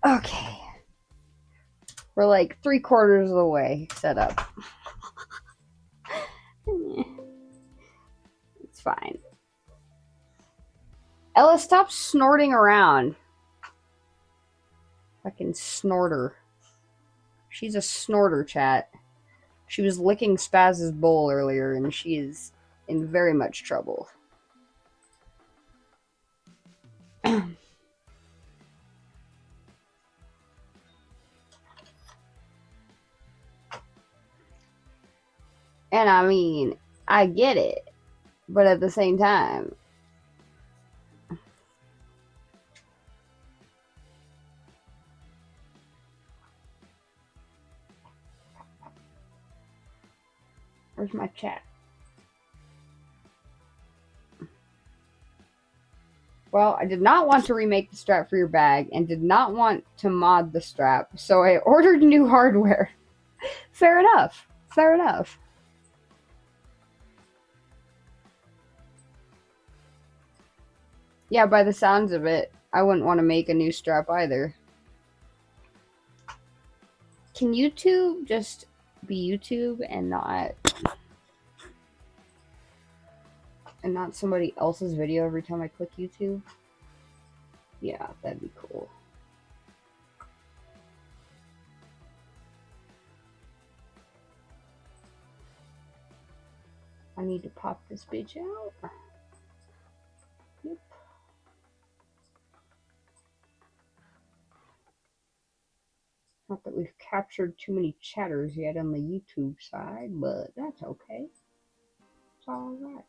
Okay. We're like 3/4 of the way set up. It's fine. Ella, stop snorting around. Fucking snorter. She's a snorter, chat. She was licking Spaz's bowl earlier, and she is in very much trouble. And I mean, I get it, but at the same time, where's my chat? Well, I did not want to remake the strap for your bag and did not want to mod the strap, so I ordered new hardware. Fair enough. Fair enough. Yeah, by the sounds of it, I wouldn't want to make a new strap either. Can YouTube just be YouTube and not somebody else's video every time I click YouTube? Yeah, that'd be cool. I need to pop this bitch out. Yep. Not that we've captured too many chatters yet on the YouTube side, but that's okay. It's all right.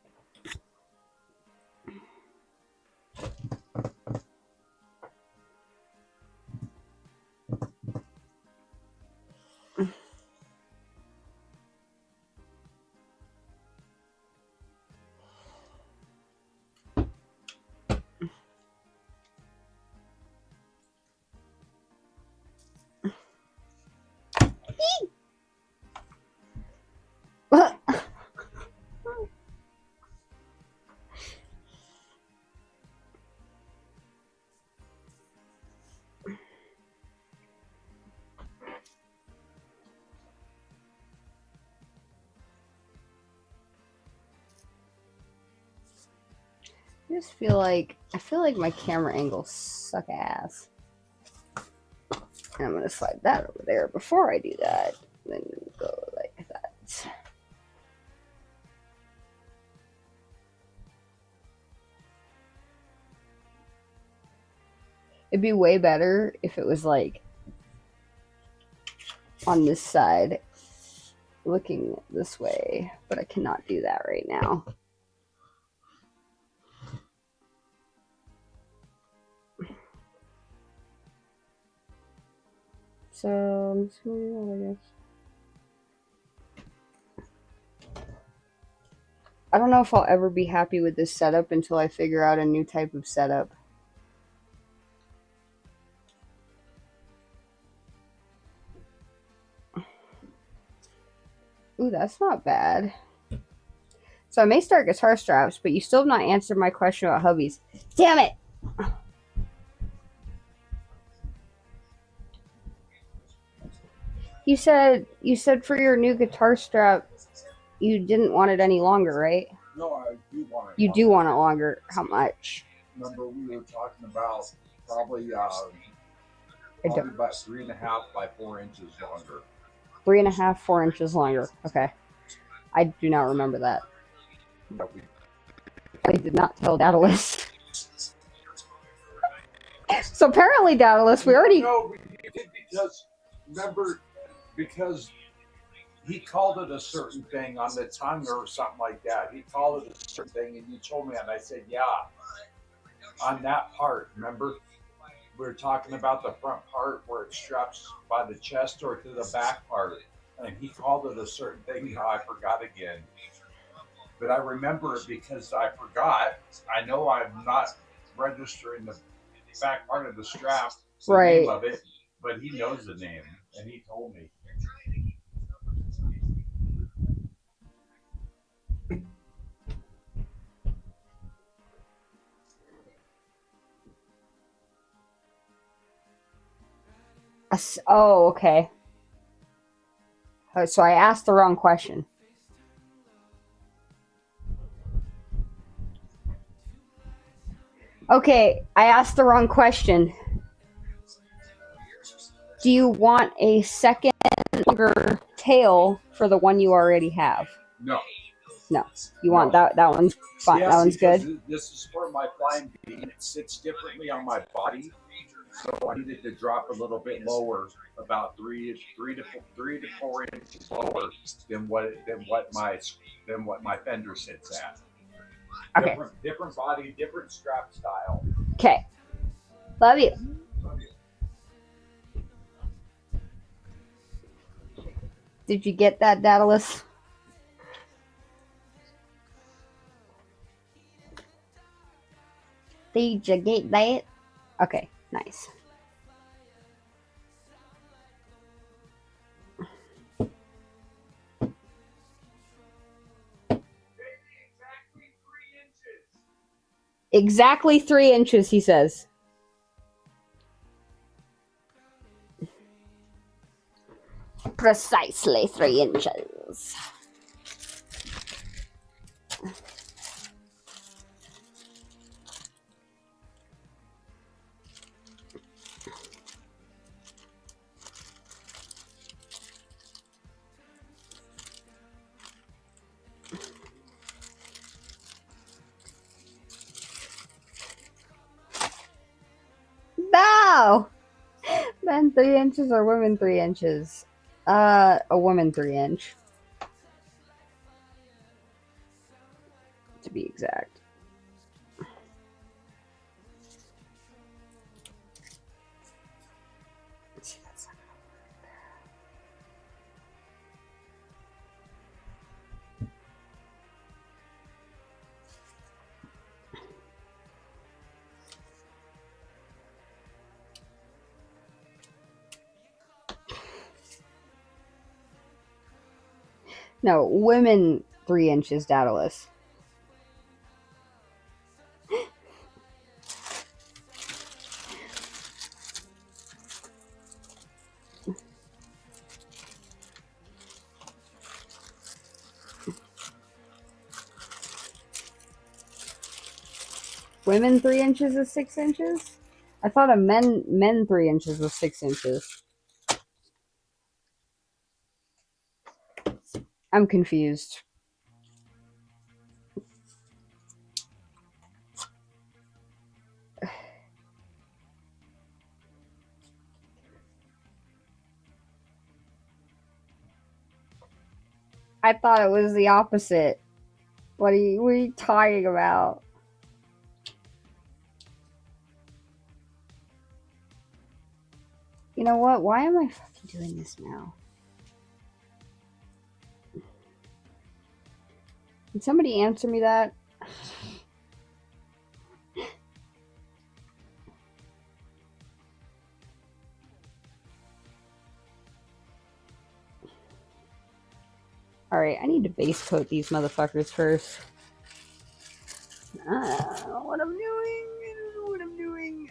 I feel like my camera angles suck ass. And I'm gonna slide that over there before I do that. Then go like that. It'd be way better if it was like on this side, looking this way, but I cannot do that right now. So I'm just moving on, I guess. I don't know if I'll ever be happy with this setup until I figure out a new type of setup. Ooh, that's not bad. So I may start guitar straps, but you still have not answered my question about hubbies. Damn it! You said for your new guitar strap, you didn't want it any longer, right? No, I do want it. You do want it longer. How much? Remember, we were talking about probably about 3.5 by 4 inches longer. 3.5, 4 inches longer. Okay. I do not remember that. I did not tell Daedalus. So apparently, Daedalus, we already... No, we did because, remember, because he called it a certain thing on the tongue or something like that. He called it a certain thing, and you told me, and I said, yeah. On that part, remember? We were talking about the front part where it straps by the chest or to the back part. And he called it a certain thing. Now I forgot again. But I remember it because I forgot. I know I'm not registering the back part of the strap, the right. name of it, but he knows the name, and he told me. Oh, okay. So I asked the wrong question. Okay, I asked the wrong question. Do you want a second longer tail for the one you already have? No. No. You want that one's fine. Yeah, that one's good? This is for my flying bee. It sits differently on my body. So I needed to drop a little bit lower, about three to 4 inches lower than what my fender sits at. Okay. Different body, different strap style. Okay. Love you. Did you get that, Daedalus? Did you get that? Okay, nice. Exactly 3 inches, he says. Precisely 3 inches. No! Men 3 inches or women 3 inches? A woman 3 inch. To be exact. Let's see, that's not gonna No, women 3 inches, Daedalus. Women 3 inches is 6 inches? I thought a men 3 inches was 6 inches. I'm confused. I thought it was the opposite. What are you talking about? You know what? Why am I fucking doing this now? Can somebody answer me that? Alright, I need to base coat these motherfuckers first. I don't know what I'm doing. I don't know what I'm doing.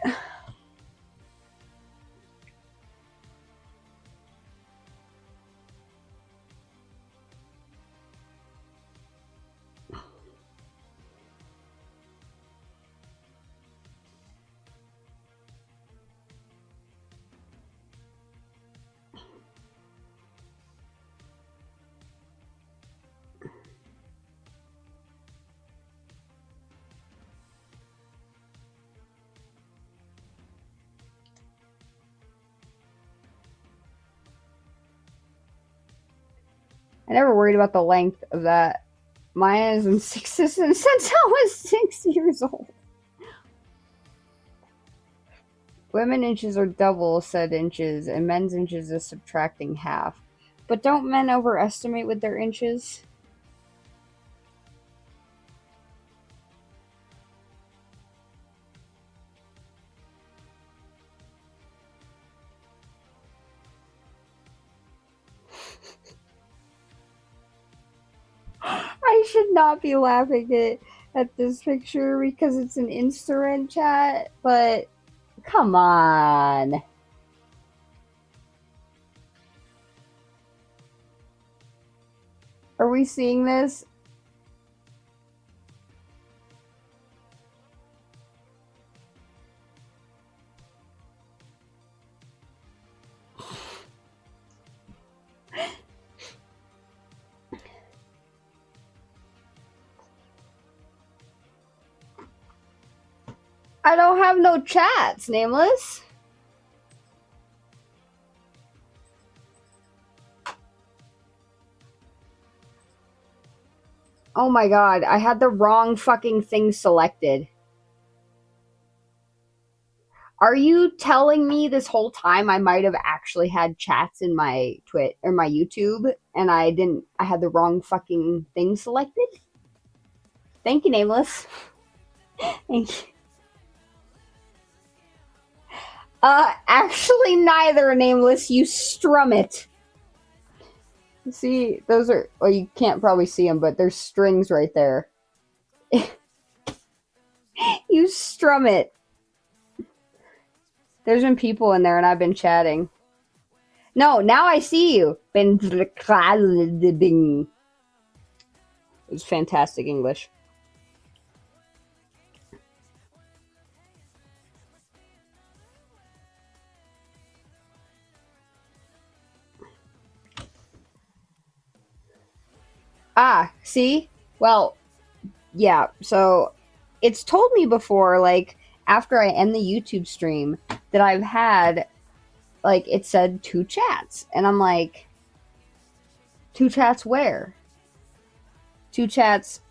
I never worried about the length of that. Mine has been since I was 6 years old. Women inches are double said inches, and men's inches is subtracting half. But don't men overestimate with their inches? I should not be laughing at this picture because it's an Instagram chat, but come on. Are we seeing this? I don't have no chats, Nameless. Oh my god, I had the wrong fucking thing selected. Are you telling me this whole time I might have actually had chats in my or my YouTube and I had the wrong fucking thing selected? Thank you, Nameless. Thank you. Actually neither, Nameless. You strum it. See, those are, well, you can't probably see them, but there's strings right there. You strum it. There's been people in there and I've been chatting. No, now I see you. It's fantastic English. Ah, see? Well, yeah, so it's told me before, like, after I end the YouTube stream, that I've had, like, it said 2 chats. And I'm like, 2 chats where? 2 chats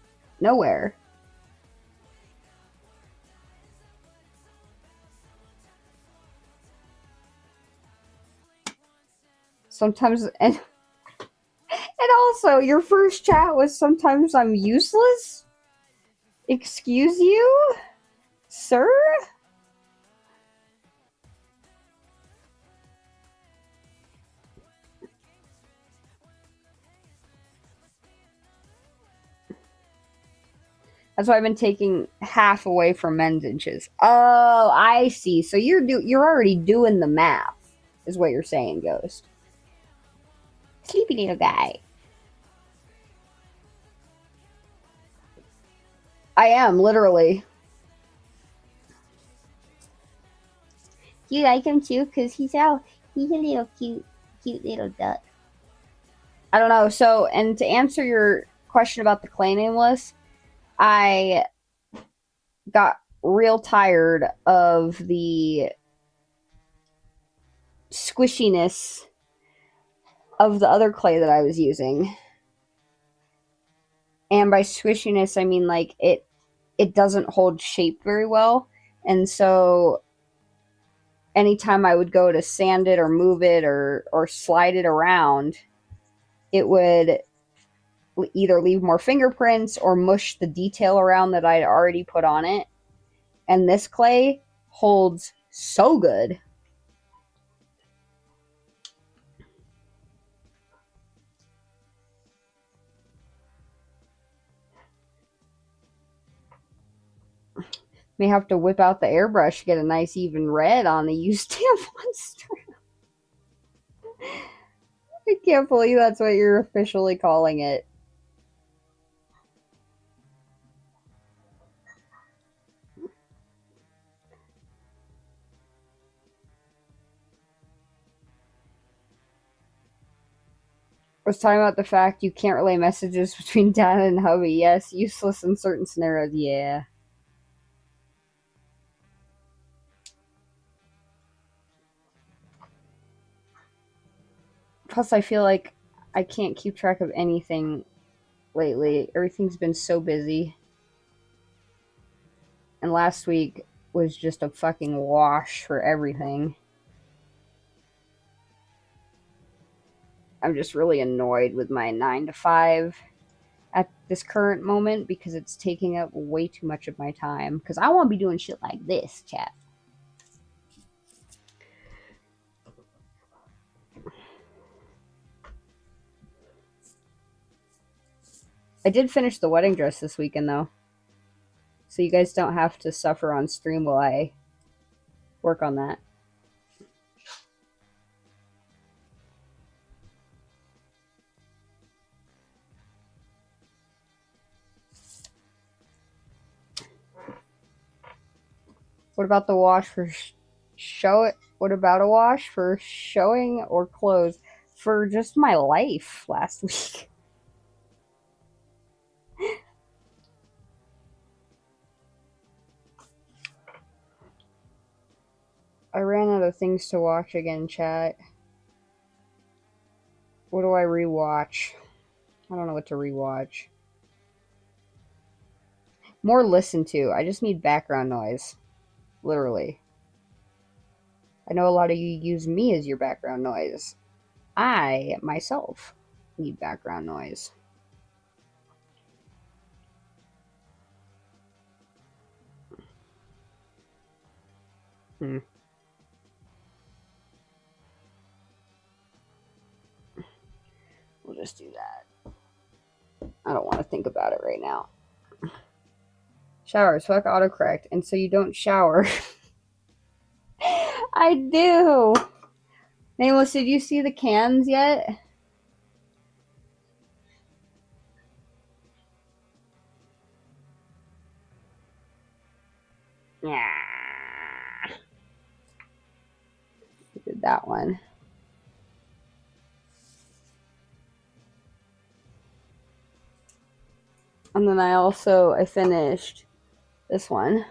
nowhere. Sometimes, and also, your first chat was sometimes I'm useless? Excuse you? Sir? That's why I've been taking half away from men's inches. Oh, I see. So you're already doing the math, is what you're saying, Ghost. Sleepy little guy. I am, literally. You like him too? Because he's a little cute little duck. I don't know. So, and to answer your question about the clay Nameless, I got real tired of the squishiness of the other clay that I was using. And by squishiness, I mean like it doesn't hold shape very well. And so anytime I would go to sand it or move it or slide it around, it would either leave more fingerprints or mush the detail around that I'd already put on it. And this clay holds so good. May have to whip out the airbrush to get a nice even red on the used tampon strip. I can't believe that's what you're officially calling it. I was talking about the fact you can't relay messages between Dad and hubby. Yes, useless in certain scenarios. Yeah. Plus, I feel like I can't keep track of anything lately. Everything's been so busy. And last week was just a fucking wash for everything. I'm just really annoyed with my 9 to 5 at this current moment because it's taking up way too much of my time. Because I want to be doing shit like this, chat. I did finish the wedding dress this weekend, though. So you guys don't have to suffer on stream while I work on that. What about the wash for show it? What about a wash for showing or clothes for just my life last week? I ran out of things to watch again, chat. What do I rewatch? I don't know what to rewatch. More listen to. I just need background noise. Literally. I know a lot of you use me as your background noise. I, myself, need background noise. We'll just do that. I don't want to think about it right now. Showers, fuck autocorrect. And so you don't shower. I do. Nameless, did you see the cans yet? Yeah. Did that one. And then I finished this one.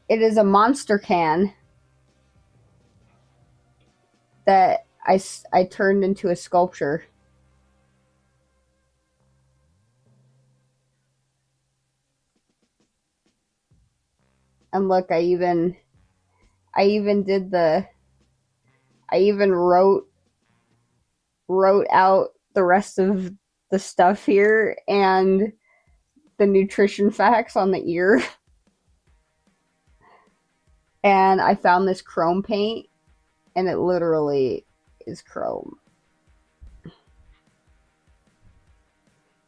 It is a monster can that I turned into a sculpture. And look, I even wrote out the rest of the stuff here and the nutrition facts on the ear. And I found this chrome paint, and it literally is chrome.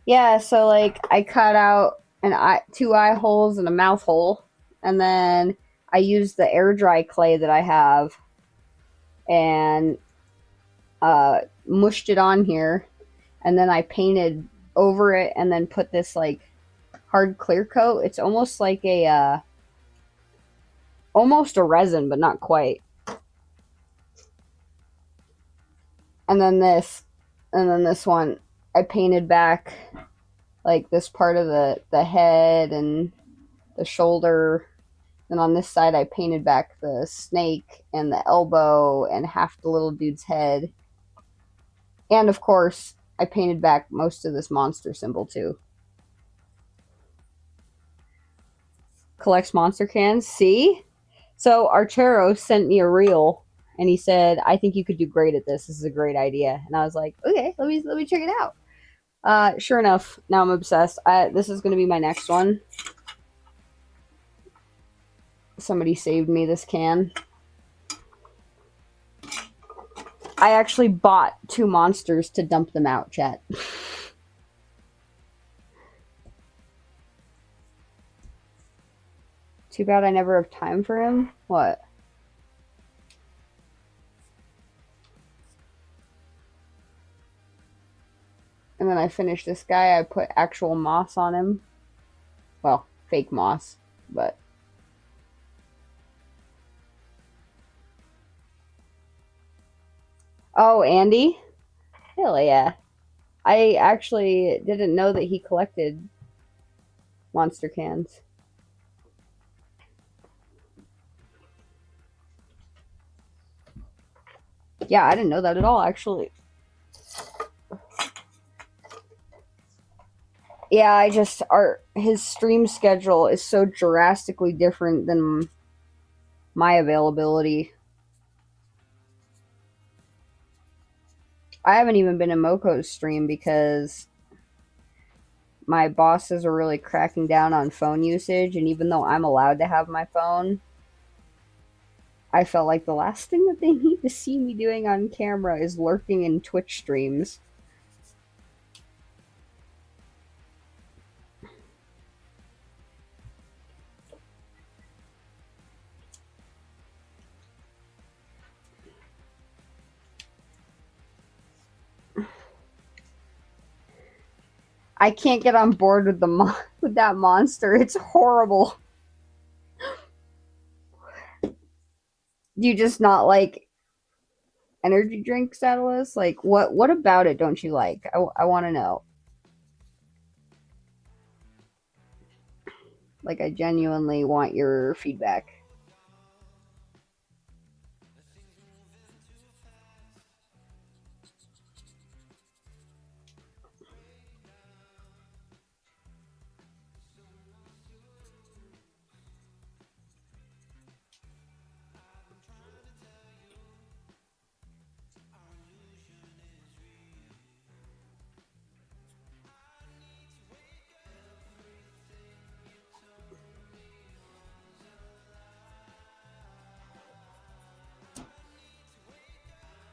Yeah, so like I cut out two eye holes and a mouth hole, and then I used the air dry clay that I have and mushed it on here, and then I painted over it and then put this like hard clear coat. It's almost like almost a resin, but not quite. And then this one I painted back like this part of the head and the shoulder. And on this side I painted back the snake and the elbow and half the little dude's head. And of course I painted back most of this monster symbol too. Collects monster cans. See? So Archero sent me a reel and he said, I think you could do great at this. This is a great idea. And I was like, okay, let me check it out. Sure enough, now I'm obsessed. This is going to be my next one. Somebody saved me this can. I actually bought 2 monsters to dump them out, chat. Too bad I never have time for him. What? And then I finished this guy. I put actual moss on him. Well, fake moss, but... Oh, Andy? Hell yeah. I actually didn't know that he collected monster cans. Yeah, I didn't know that at all, actually. Yeah, his stream schedule is so drastically different than my availability. I haven't even been in Moko's stream because my bosses are really cracking down on phone usage, and even though I'm allowed to have my phone, I felt like the last thing that they need to see me doing on camera is lurking in Twitch streams. I can't get on board with with that monster. It's horrible. Do you just not like energy drinks, Atlas? Like, what about it don't you like? I want to know. Like, I genuinely want your feedback.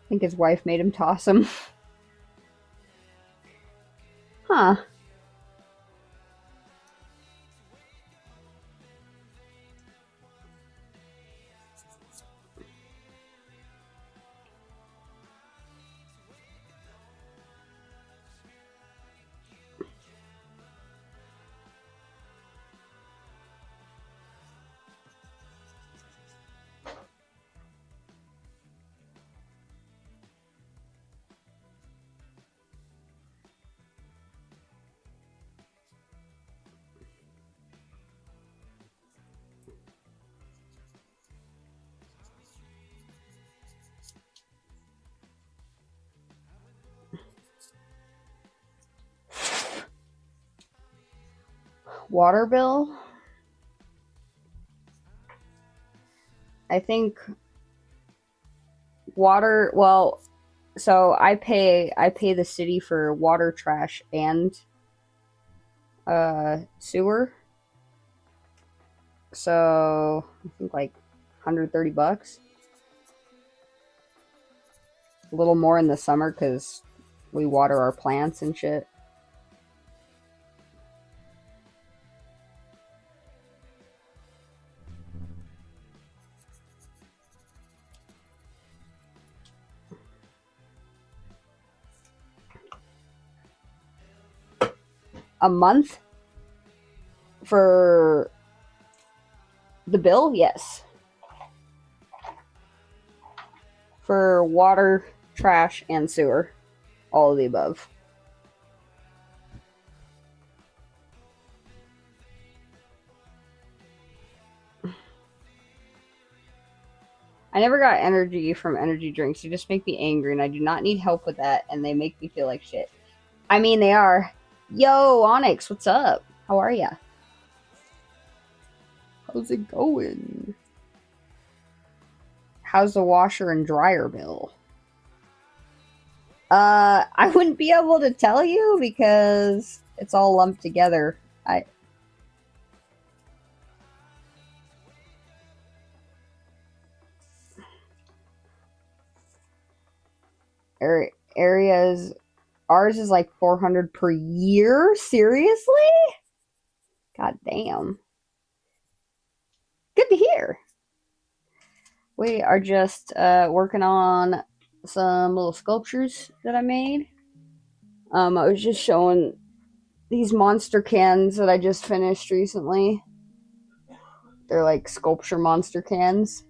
I think his wife made him toss him. Huh. Water bill? I think water, well, so I pay the city for water, trash, and sewer. So I think like $130. A little more in the summer because we water our plants and shit. A month for the bill? Yes. For water, trash, and sewer. All of the above. I never got energy from energy drinks. They just make me angry, and I do not need help with that, and they make me feel like shit. I mean, they are. Yo, Onyx, what's up? How are ya? How's it going? How's the washer and dryer bill? I wouldn't be able to tell you because it's all lumped together. Areas, ours is like 400 per year. Seriously? God damn. Good to hear. We are just working on some little sculptures that I made. I was just showing these monster cans that I just finished recently. They're like sculpture monster cans.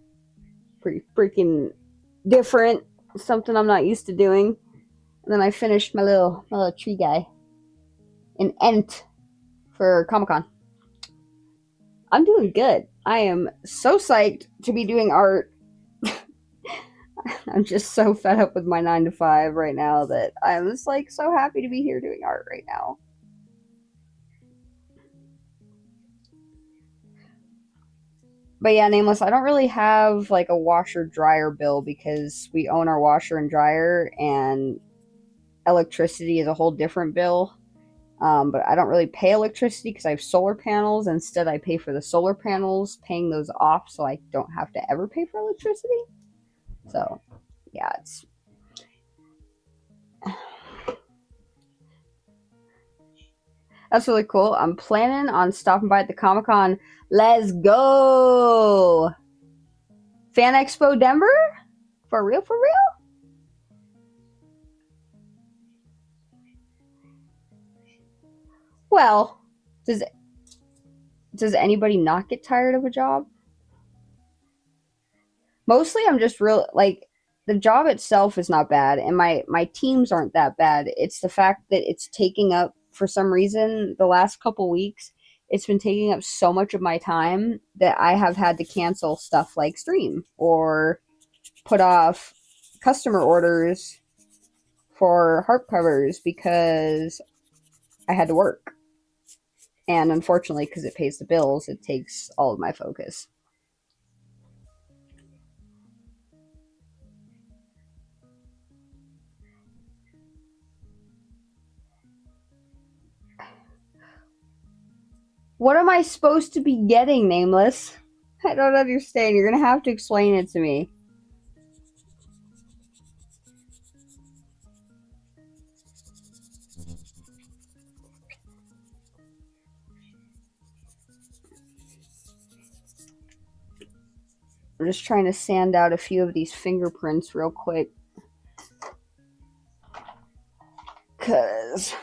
Pretty freaking different. Something I'm not used to doing. And then I finished my little tree guy. An Ent for Comic-Con. I'm doing good. I am so psyched to be doing art. I'm just so fed up with my 9 to 5 right now that I'm just like so happy to be here doing art right now. But yeah, Nameless, I don't really have like a washer dryer bill because we own our washer and dryer, and electricity is a whole different bill. But I don't really pay electricity because I have solar panels. Instead, I pay for the solar panels, paying those off so I don't have to ever pay for electricity. So, yeah, it's... That's really cool. I'm planning on stopping by at the Comic-Con. Let's go! Fan Expo Denver? For real, for real? Well, does anybody not get tired of a job? Mostly I'm just real like the job itself is not bad and my teams aren't that bad. It's the fact that it's taking up for some reason the last couple weeks it's been taking up so much of my time that I have had to cancel stuff like stream or put off customer orders for harp covers because I had to work. And unfortunately, because it pays the bills, it takes all of my focus. What am I supposed to be getting, Nameless? I don't understand. You're going to have to explain it to me. I'm just trying to sand out a few of these fingerprints real quick. Because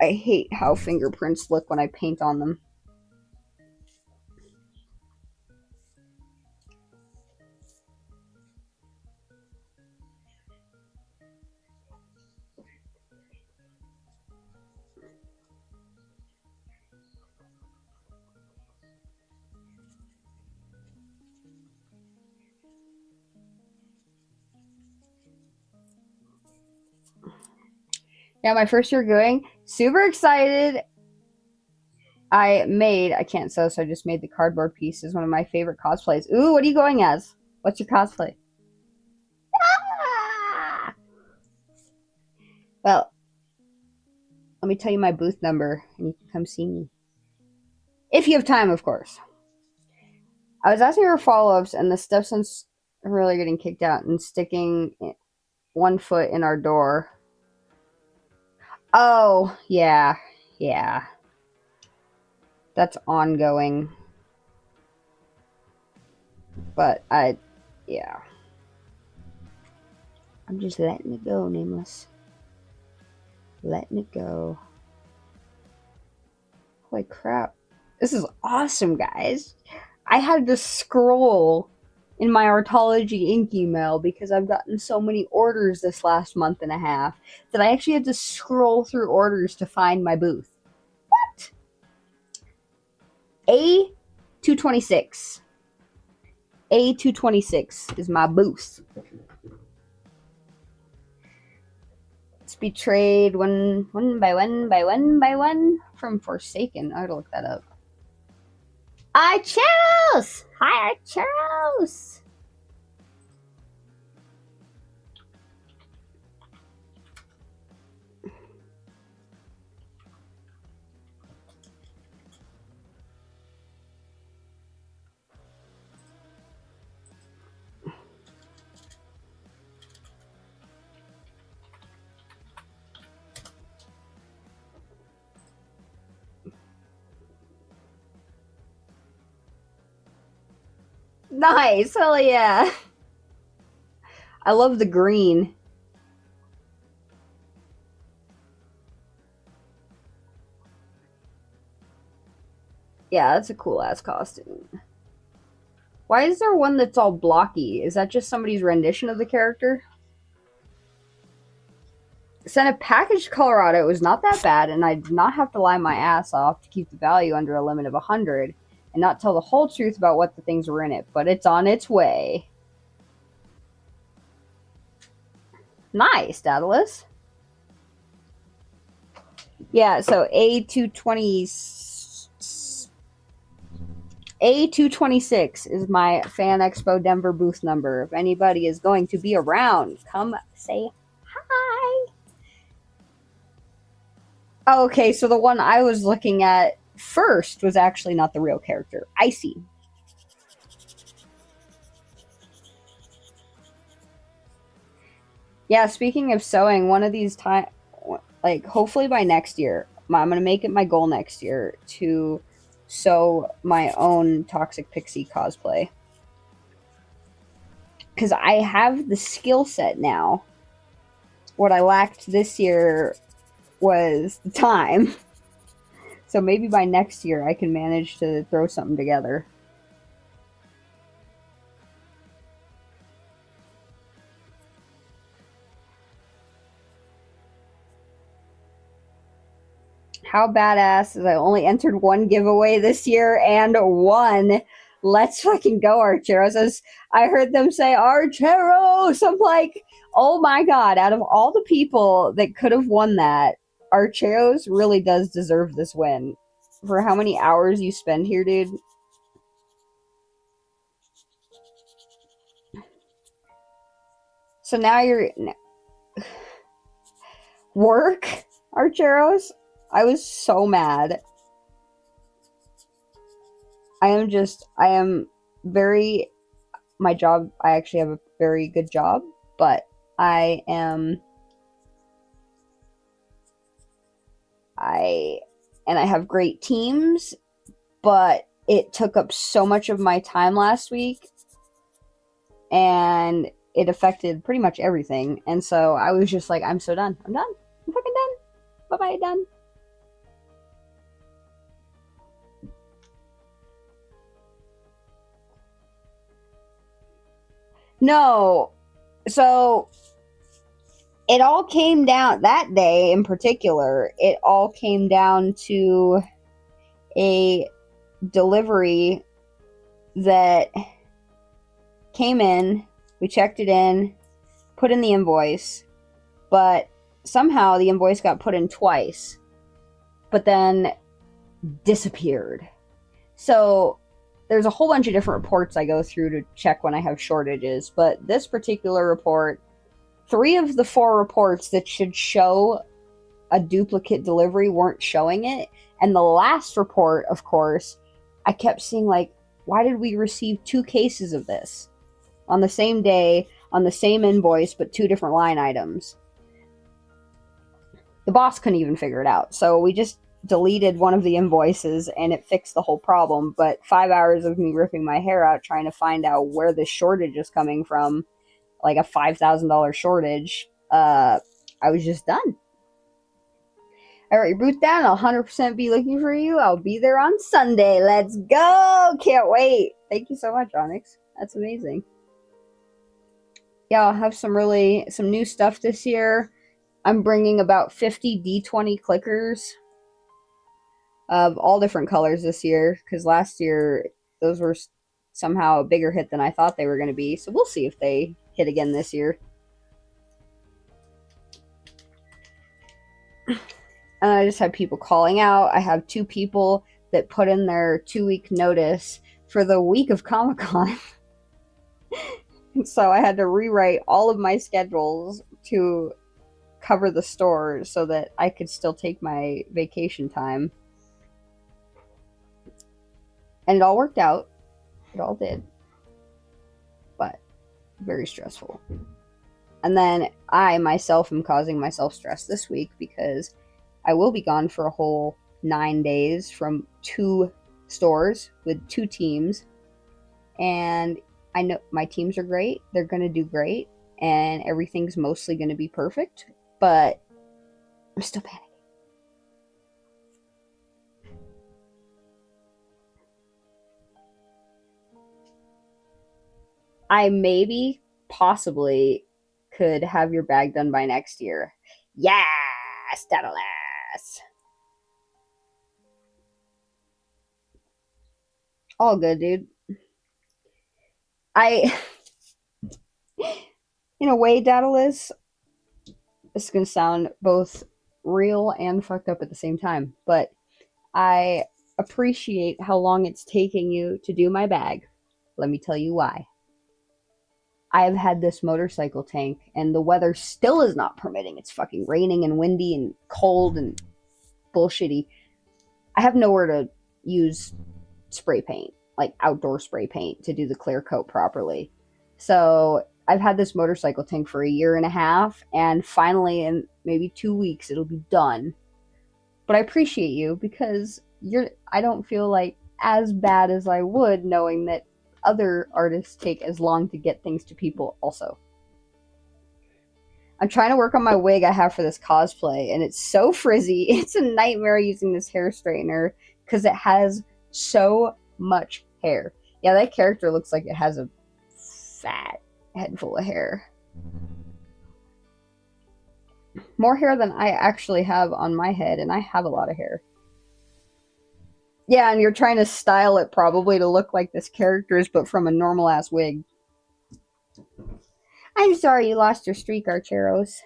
I hate how fingerprints look when I paint on them. Yeah, my first year going, super excited. I can't sew, so I just made the cardboard piece as one of my favorite cosplays. Ooh, what are you going as? What's your cosplay? Ah! Well, let me tell you my booth number, and you can come see me. If you have time, of course. I was asking for follow-ups, and the stepson's really getting kicked out and sticking one foot in our door. Oh, yeah. Yeah. That's ongoing. But yeah. I'm just letting it go, Nameless. Letting it go. Holy crap. This is awesome, guys. I had to scroll in my Artology Inc. email because I've gotten so many orders this last month and a half that I actually had to scroll through orders to find my booth. What? A226. A226 is my booth. It's betrayed one by one from Forsaken. I gotta look that up. Archeros! Hi, Archeros! Nice, hell yeah. I love the green. Yeah, that's a cool ass costume. Why is there one that's all blocky? Is that just somebody's rendition of the character? Sent a package to Colorado. It was not that bad, and I did not have to lie my ass off to keep the value under a limit of 100 and not tell the whole truth about what the things were in it, but it's on its way. Nice, Daedalus. Yeah, so A226 is my Fan Expo Denver booth number. If anybody is going to be around, come say hi. Oh, okay, so the one I was looking at first was actually not the real character. I see. Yeah, speaking of sewing, one of these time, like hopefully by next year, I'm gonna make it my goal next year to sew my own Toxic Pixie cosplay because I have the skill set now. What I lacked this year was the time. So maybe by next year I can manage to throw something together. How badass is I only entered one giveaway this year and won. Let's fucking go, Archeros. As I heard them say, Archeros! I'm like, oh my god, out of all the people that could have won that, Archeros really does deserve this win. For how many hours you spend here, dude. So now you're... Work, Archeros? I was so mad. I am very, my job, I actually have a very good job, but I have great teams, but it took up so much of my time last week, and it affected pretty much everything, and so I was just like, I'm so done. I'm done. I'm fucking done. Bye-bye, done. No. So it all came down, that day in particular, it all came down to a delivery that came in. We checked it in, put in the invoice, but somehow the invoice got put in twice, but then disappeared. So there's a whole bunch of different reports I go through to check when I have shortages, but this particular report, 3 of the 4 reports that should show a duplicate delivery weren't showing it. And the last report, of course, I kept seeing like, why did we receive 2 cases of this on the same day, on the same invoice, but 2 different line items? The boss couldn't even figure it out. So we just deleted one of the invoices and it fixed the whole problem. But 5 hours of me ripping my hair out trying to find out where this shortage is coming from, like a $5,000 shortage, I was just done. All right, boot down. I'll 100% be looking for you. I'll be there on Sunday. Let's go. Can't wait. Thank you so much, Onyx. That's amazing. Yeah, I'll have some new stuff this year. I'm bringing about 50 D20 clickers of all different colors this year, because last year those were somehow a bigger hit than I thought they were going to be. So we'll see if they hit again this year. And I just had people calling out. I have 2 people that put in their 2-week notice for the week of Comic-Con. So I had to rewrite all of my schedules to cover the store so that I could still take my vacation time. And it all worked out. It all did. But very stressful. And then I myself am causing myself stress this week because I will be gone for a whole 9 days from 2 stores with 2 teams. And I know my teams are great. They're going to do great. And everything's mostly going to be perfect. But I'm still panicking. I maybe, possibly, could have your bag done by next year. Yes, Daedalus. All good, dude. In a way, Daedalus, this is going to sound both real and fucked up at the same time, but I appreciate how long it's taking you to do my bag. Let me tell you why. I have had this motorcycle tank, and the weather still is not permitting. It's fucking raining and windy and cold and bullshitty. I have nowhere to use spray paint, like outdoor spray paint, to do the clear coat properly. So I've had this motorcycle tank for 1.5 years, and finally in maybe 2 weeks it'll be done. But I appreciate you because I don't feel like as bad as I would knowing that other artists take as long to get things to people also. I'm trying to work on my wig I have for this cosplay, and it's so frizzy. It's a nightmare using this hair straightener because it has so much hair. Yeah, that character looks like it has a fat head full of hair. More hair than I actually have on my head, and I have a lot of hair. Yeah, and you're trying to style it probably to look like this character's, but from a normal ass wig. I'm sorry you lost your streak, Archeros.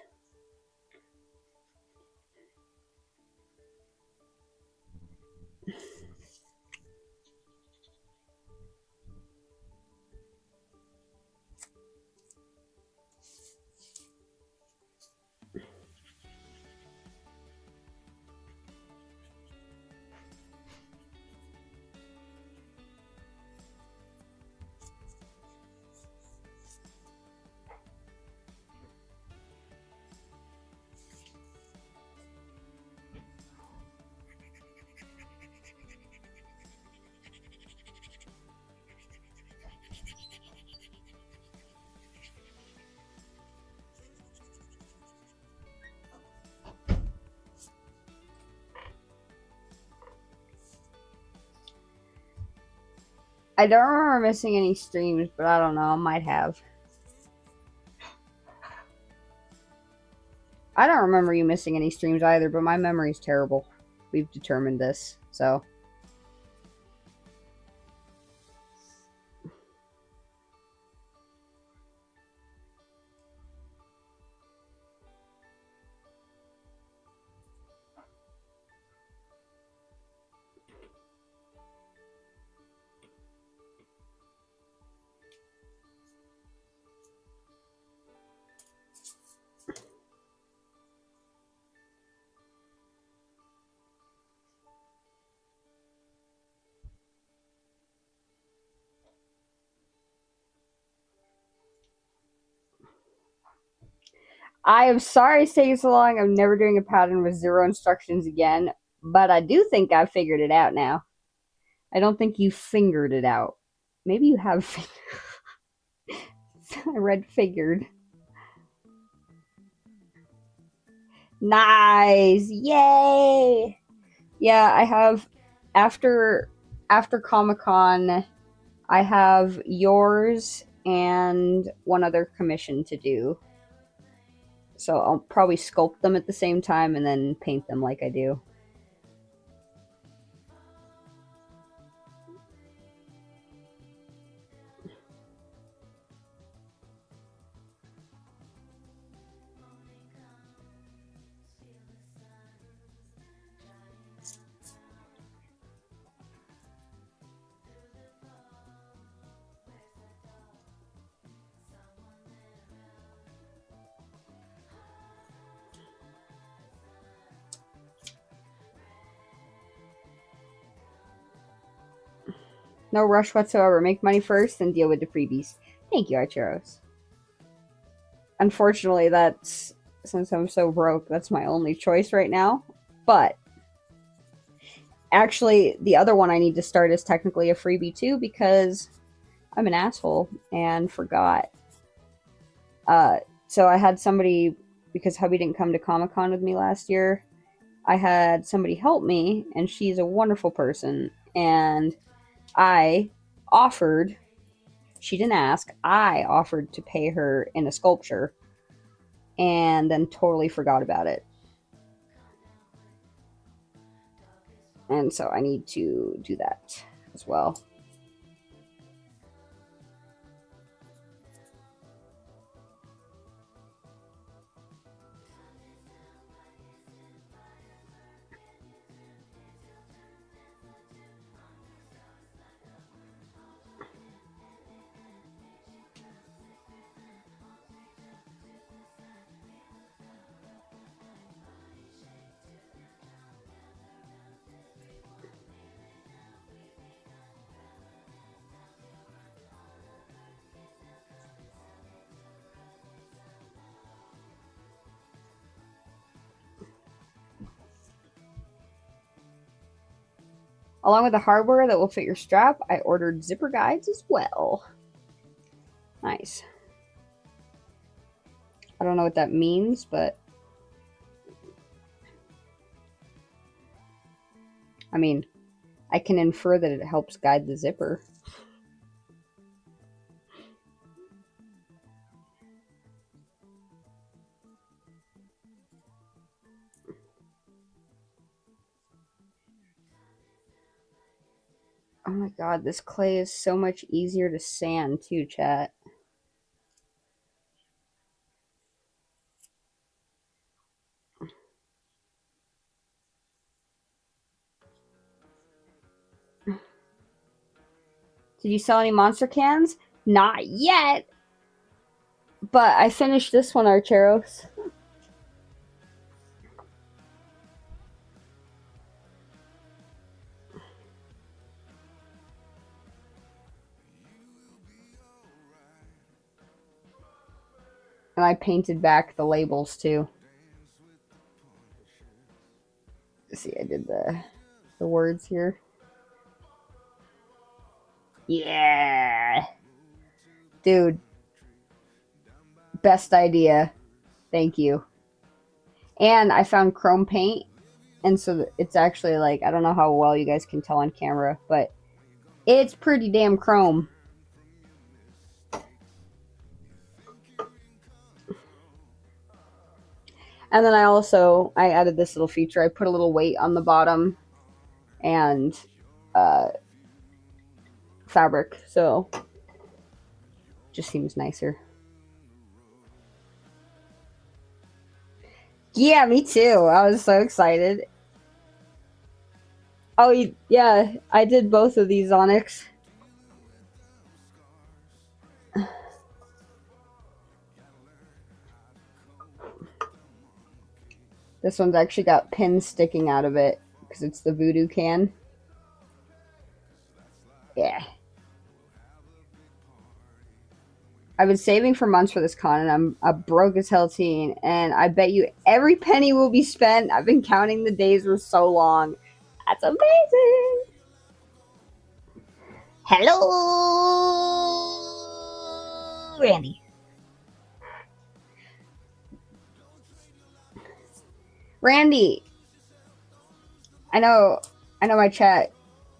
I don't remember missing any streams, but I don't know. I might have. I don't remember you missing any streams either, but my memory's terrible. We've determined this, so. I am sorry it's taking so long. I'm never doing a pattern with 0 instructions again, but I do think I've figured it out now. I don't think you fingered it out. Maybe you have. I read figured. Nice! Yay! Yeah, I have after Comic-Con, I have yours and one other commission to do. So I'll probably sculpt them at the same time and then paint them like I do. No rush whatsoever. Make money first, then deal with the freebies. Thank you, Archeros. Unfortunately, that's, since I'm so broke, that's my only choice right now. But actually, the other one I need to start is technically a freebie too, because I'm an asshole and forgot. So I had somebody, because hubby didn't come to Comic-Con with me last year, I had somebody help me, and she's a wonderful person, and I offered, she didn't ask, I offered to pay her in a sculpture and then totally forgot about it. And so I need to do that as well. Along with the hardware that will fit your strap, I ordered zipper guides as well. Nice. I don't know what that means, but I mean, I can infer that it helps guide the zipper. Oh my god, this clay is so much easier to sand too, chat. Did you sell any monster cans? Not yet! But I finished this one, Archeros. And I painted back the labels too. See, I did the words here. Yeah! Dude. Best idea. Thank you. And I found chrome paint. And so it's actually like, I don't know how well you guys can tell on camera, but it's pretty damn chrome. And then I added this little feature. I put a little weight on the bottom and fabric. So just seems nicer. Yeah, me too. I was so excited. Oh, yeah, I did both of these Onyx. This one's actually got pins sticking out of it because it's the voodoo can. Yeah. I've been saving for months for this con, and I'm a broke as hell teen, and I bet you every penny will be spent. I've been counting the days for so long. That's amazing. Hello, Randy. Randy, I know my chat,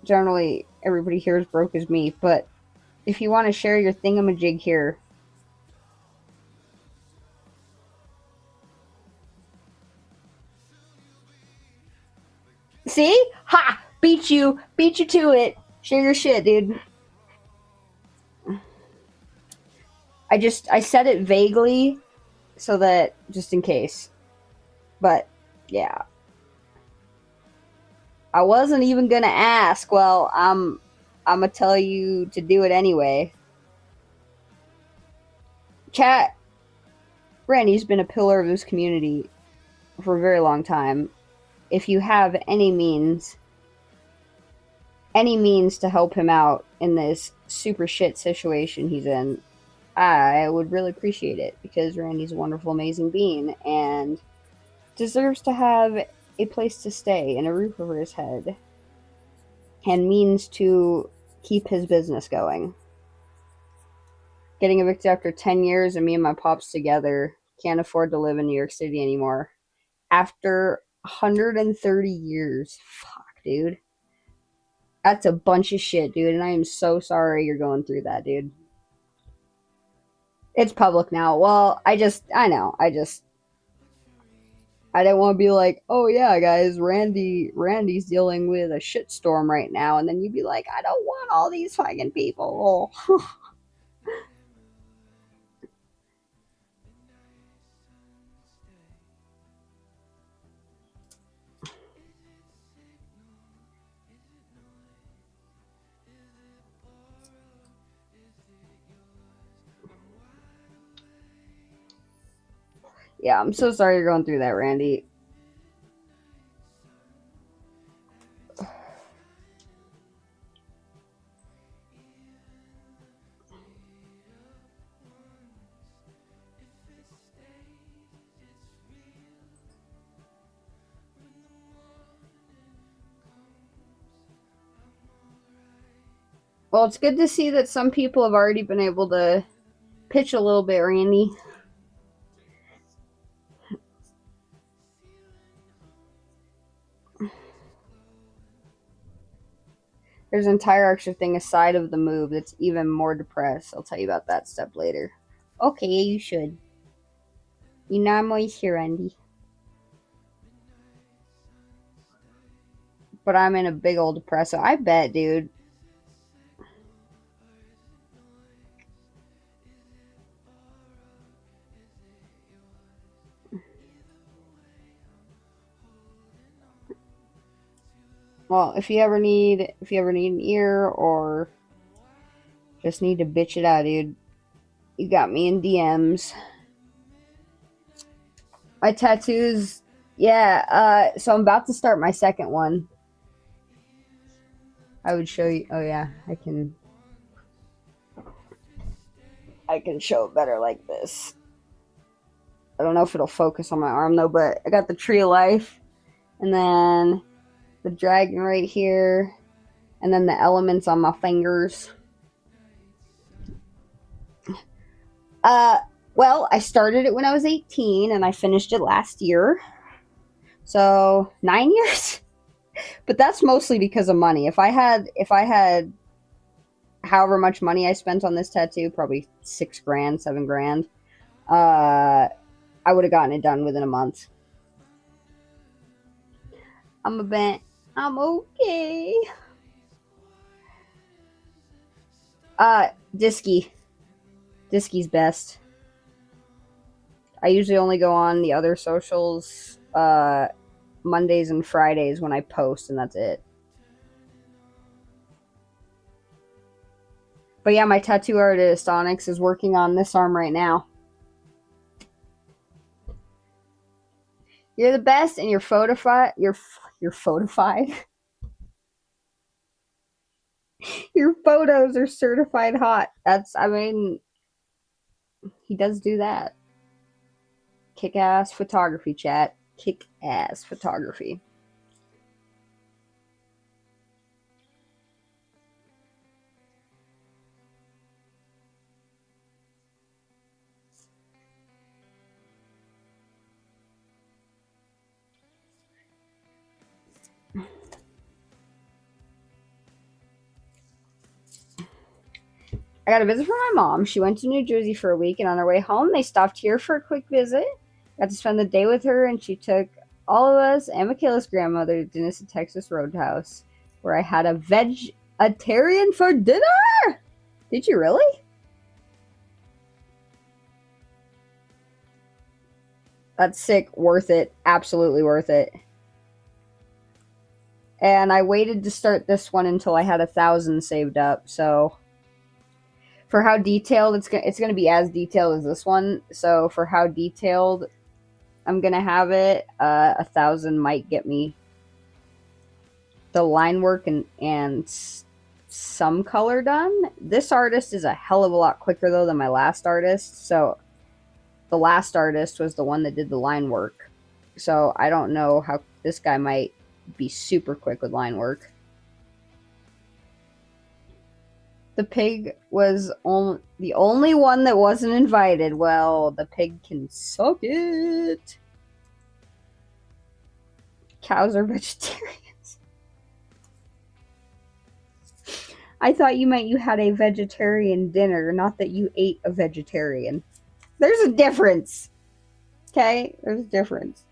generally everybody here is broke as me, but if you want to share your thingamajig here. See? Ha! Beat you to it. Share your shit, dude. I said it vaguely so that just in case. But yeah. I wasn't even gonna ask. Well, I'm gonna tell you to do it anyway. Chat, Randy's been a pillar of this community for a very long time. If you have any means to help him out in this super shit situation he's in, I would really appreciate it, because Randy's a wonderful, amazing being and deserves to have a place to stay and a roof over his head and means to keep his business going. Getting evicted after 10 years and me and my pops together, can't afford to live in New York City anymore. After 130 years. Fuck, dude. That's a bunch of shit, dude, and I am so sorry you're going through that, dude. It's public now. Well, I know. I didn't want to be like, oh yeah, guys, Randy's dealing with a shitstorm right now, and then you'd be like, I don't want all these fucking people. Yeah, I'm so sorry you're going through that, Randy. Well, it's good to see that some people have already been able to pitch a little bit, Randy. There's an entire extra thing aside of the move that's even more depressed. I'll tell you about that step later. Okay, you should. You know I'm always here, Andy. But I'm in a big old depresso. I bet, dude. Well, if you ever need an ear or just need to bitch it out, dude, you got me in DMs. My tattoos, yeah. So I'm about to start my second one. I would show you. Oh yeah, I can show it better like this. I don't know if it'll focus on my arm though, but I got the tree of life, and then the dragon right here, and then the elements on my fingers. Well, I started it when I was 18 and I finished it last year. So 9 years. But that's mostly because of money. If I had however much money I spent on this tattoo, probably $6 grand, $7 grand, I would have gotten it done within a month. I'm okay. Disky's best. I usually only go on the other socials Mondays and Fridays when I post, and that's it. But yeah, my tattoo artist Onyx is working on this arm right now. You're the best, and you're photified. You're photified. Your photos are certified hot. I mean, he does do that. Kick-ass photography, chat. Kick-ass photography. I got a visit from my mom. She went to New Jersey for a week, and on her way home, they stopped here for a quick visit. Got to spend the day with her, and she took all of us and Michaela's grandmother to dinner at Texas Roadhouse, where I had a vegetarian for dinner. Did you really? That's sick. Worth it. Absolutely worth it. And I waited to start this one until I had 1,000 saved up, so for how detailed it's gonna be as detailed as this one. So for how detailed I'm gonna have it, 1,000 might get me the line work and some color done. This artist is a hell of a lot quicker though than my last artist. So the last artist was the one that did the line work. So I don't know how this guy might be super quick with line work. The pig was the only one that wasn't invited. Well, the pig can suck it. Cows are vegetarians. I thought you meant you had a vegetarian dinner, not that you ate a vegetarian. There's a difference. Okay? There's a difference.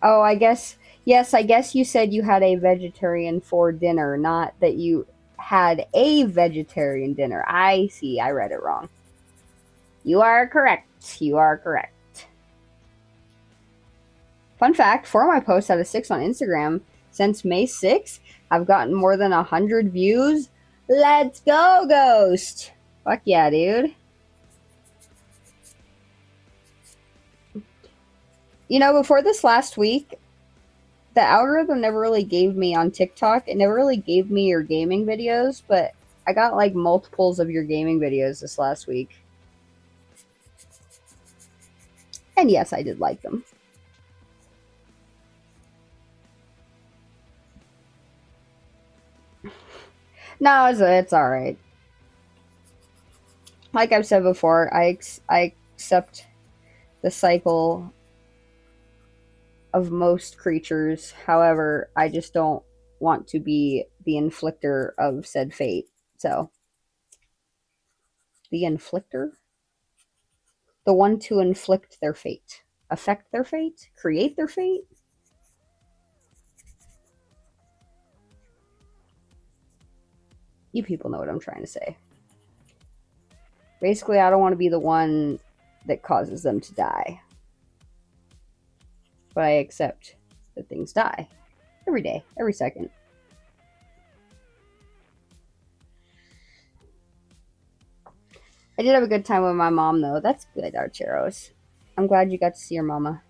I guess, yes, I guess you said you had a vegetarian for dinner, not that you had a vegetarian dinner. I see, I read it wrong. You are correct. You are correct. Fun fact, for my post out of 6 on Instagram, since May 6th, I've gotten more than 100 views. Let's go, Ghost! Fuck yeah, dude. You know, before this last week, the algorithm never really gave me on TikTok. It never really gave me your gaming videos, but I got like multiples of your gaming videos this last week. And yes, I did like them. No, it's all right. Like I've said before, I accept the cycle of most creatures. However, I just don't want to be the inflictor of said fate. So, the inflictor? The one to inflict their fate. Affect their fate? Create their fate? You people know what I'm trying to say. Basically, I don't want to be the one that causes them to die. But I accept that things die. Every day, every second. I did have a good time with my mom, though. That's good, Archeros. I'm glad you got to see your mama.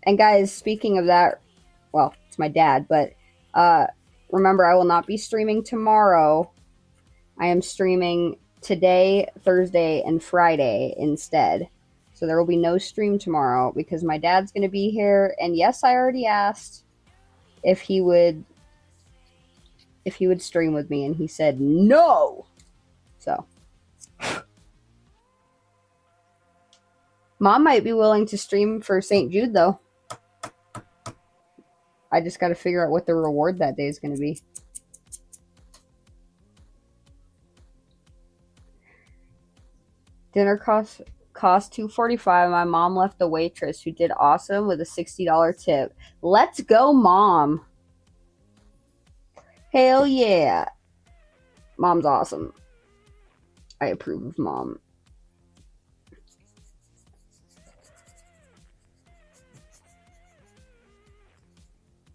And guys, speaking of that, well, it's my dad, but remember, I will not be streaming tomorrow. I am streaming today, Thursday, and Friday instead. So there will be no stream tomorrow because my dad's going to be here. And yes, I already asked if he would stream with me, and he said no. So Mom might be willing to stream for St. Jude, though. I just got to figure out what the reward that day is going to be. Dinner cost $2.45. My mom left the waitress who did awesome with a $60 tip. Let's go, Mom. Hell yeah. Mom's awesome. I approve of Mom.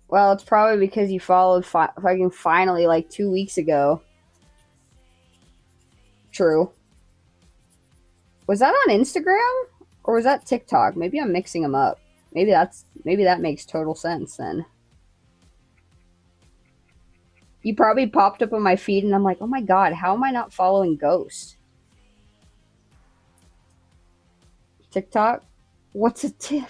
Well, it's probably because you followed fucking finally like 2 weeks ago. True. Was that on Instagram? Or was that TikTok? Maybe I'm mixing them up. Maybe that makes total sense then. You probably popped up on my feed and I'm like, oh my god, how am I not following Ghost? TikTok? What's a tip?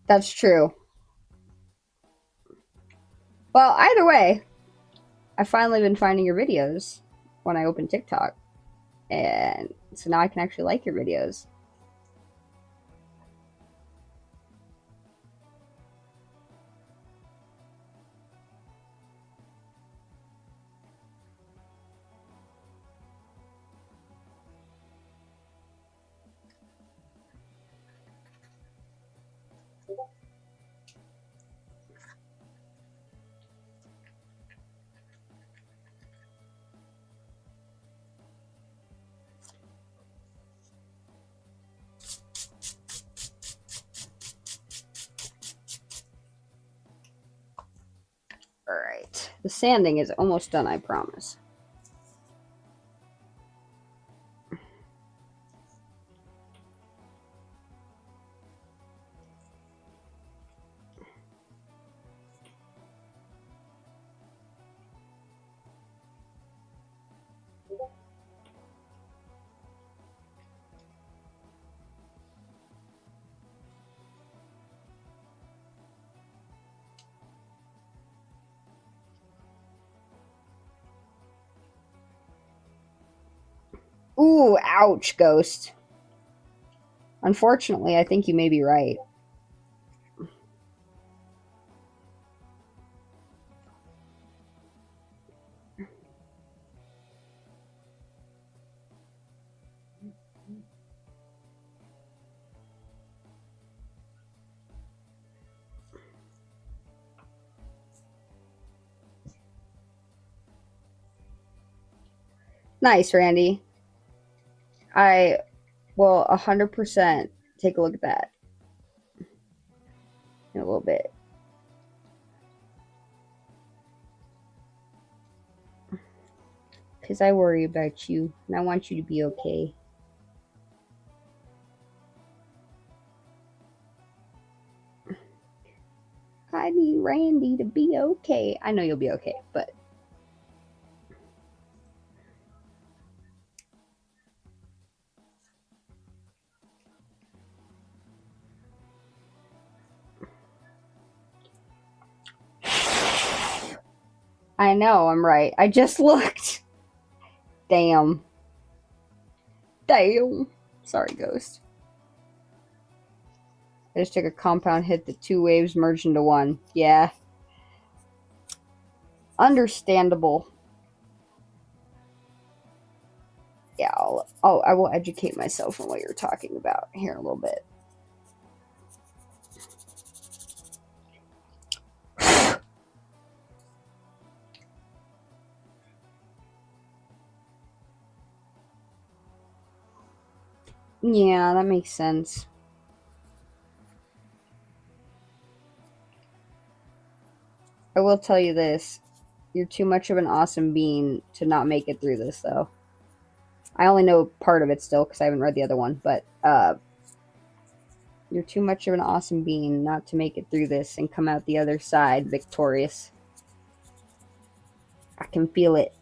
That's true. Well, either way, I've finally been finding your videos when I open TikTok. And so now I can actually like your videos. Alright. The sanding is almost done, I promise. Ooh, ouch, Ghost. Unfortunately, I think you may be right. Nice, Randy. I will 100% take a look at that in a little bit. Because I worry about you and I want you to be okay. I need Randy to be okay. I know you'll be okay, but I know I'm right. I just looked. Damn. Damn. Sorry, Ghost. I just took a compound hit. The two waves merged into one. Yeah. Understandable. Yeah, I will educate myself on what you're talking about here in a little bit. Yeah, that makes sense. I will tell you this. You're too much of an awesome being to not make it through this, though. I only know part of it still because I haven't read the other one, but you're too much of an awesome being not to make it through this and come out the other side victorious. I can feel it.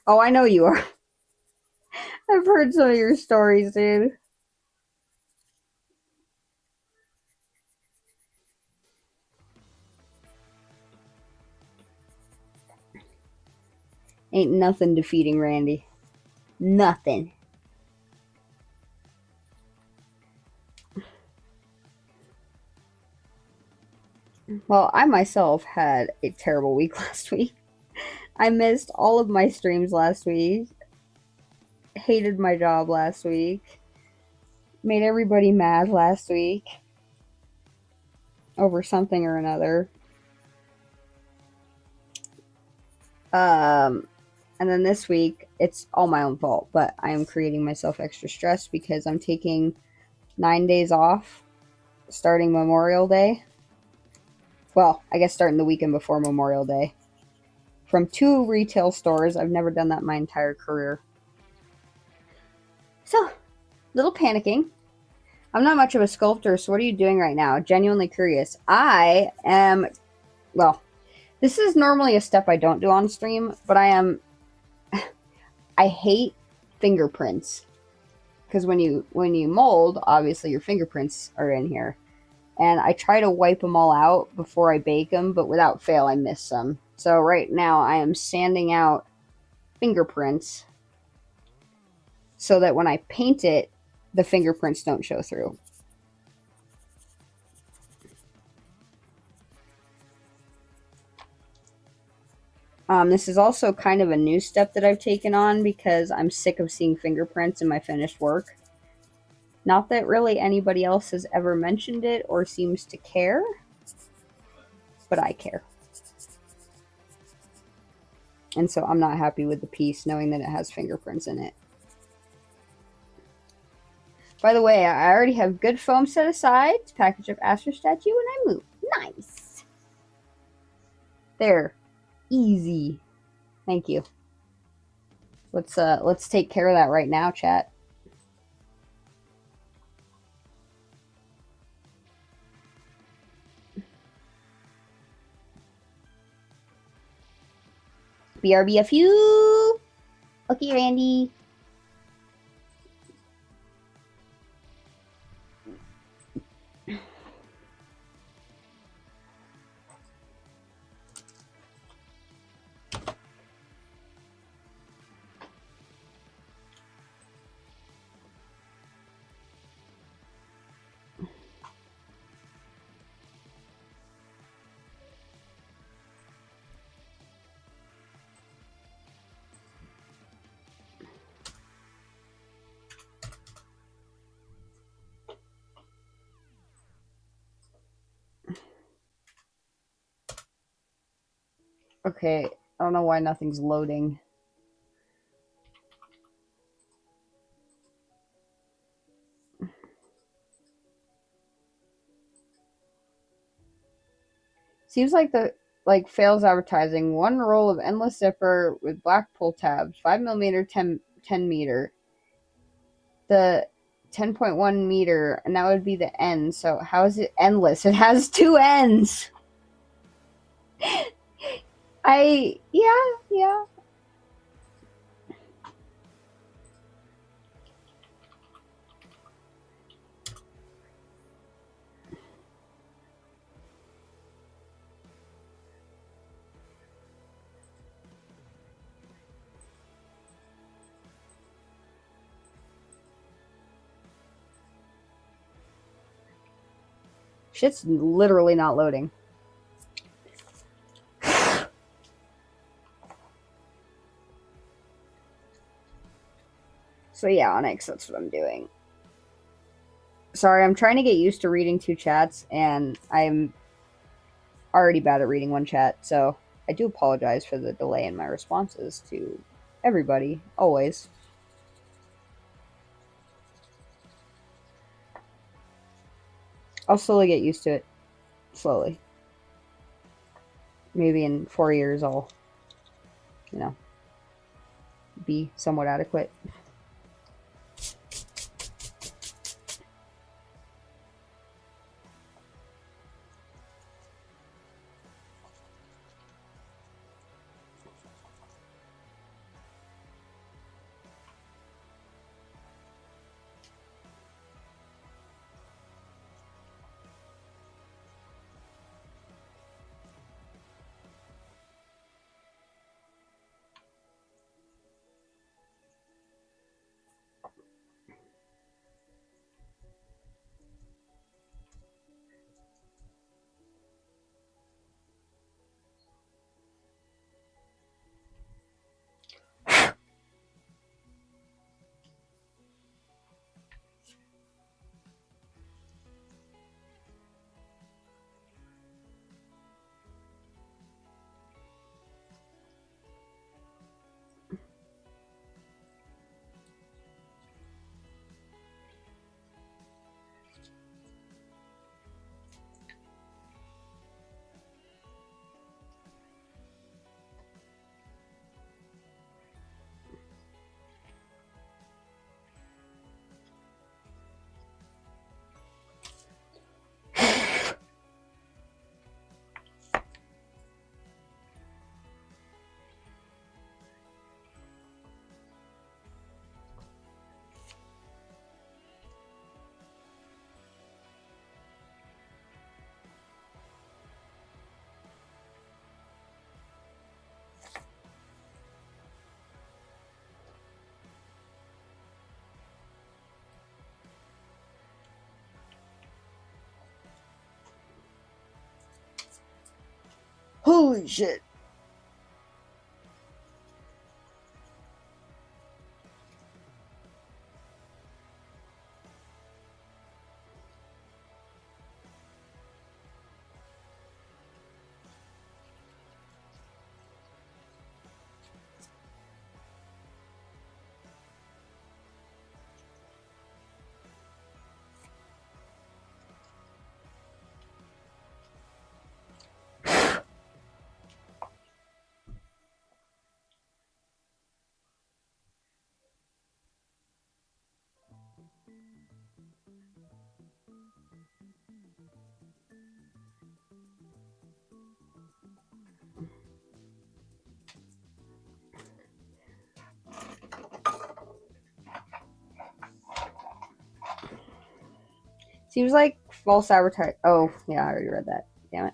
Oh, I know you are. I've heard some of your stories, dude. Ain't nothing defeating Randy. Nothing. Well, I myself had a terrible week last week. I missed all of my streams last week. Hated my job last week. Made everybody mad last week. Over something or another. And then this week, it's all my own fault, but I am creating myself extra stress because I'm taking 9 days off starting Memorial Day. Well, I guess starting the weekend before Memorial Day. From 2 retail stores. I've never done that in my entire career. So, little panicking. I'm not much of a sculptor, so what are you doing right now? Genuinely curious. I am, well, this is normally a step I don't do on stream, but I hate fingerprints. Because when you mold, obviously your fingerprints are in here. And I try to wipe them all out before I bake them, but without fail, I miss some. So right now, I am sanding out fingerprints so that when I paint it, the fingerprints don't show through. This is also kind of a new step that I've taken on because I'm sick of seeing fingerprints in my finished work. Not that really anybody else has ever mentioned it or seems to care, but I care. And so I'm not happy with the piece knowing that it has fingerprints in it. By the way, I already have good foam set aside to package up Astro Statue when I move. Nice. There. Easy. Thank you. Let's take care of that right now, chat. BRBFU. Okay, Randy. Okay, I don't know why nothing's loading. Seems like the fails advertising. One roll of endless zipper with black pull tabs, 5mm, 10 meter. The 10.1 meter, and that would be the end. So how is it endless? It has two ends. Yeah. Shit's literally not loading. So yeah, Onyx, that's what I'm doing. Sorry, I'm trying to get used to reading two chats, and I'm already bad at reading one chat, so I do apologize for the delay in my responses to everybody, always. I'll slowly get used to it. Slowly. Maybe in 4 years I'll, be somewhat adequate. Holy shit. Seems like false advertising. Oh, yeah, I already read that. Damn it.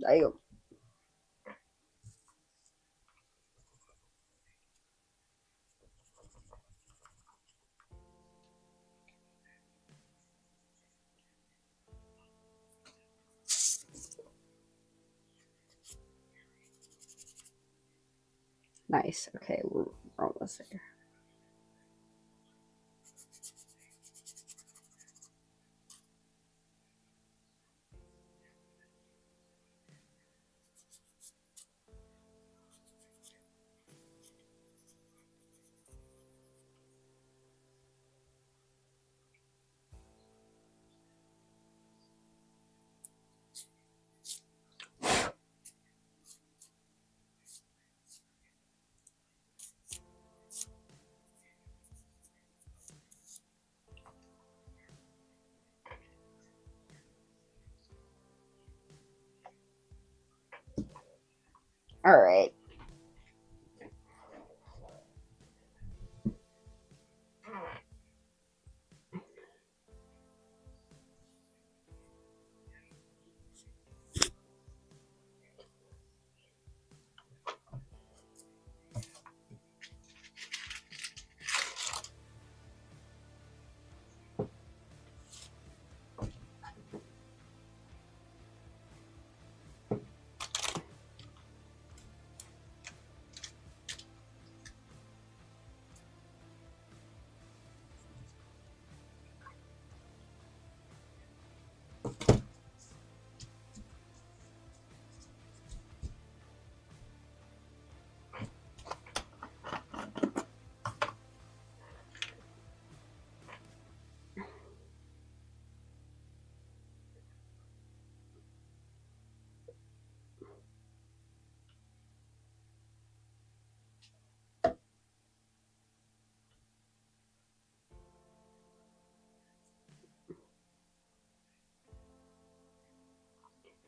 Damn. Nice. Okay, we're almost there. All right.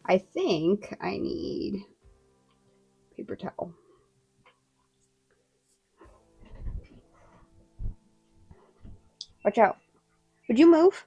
I think I need paper towel. Watch out. Would you move?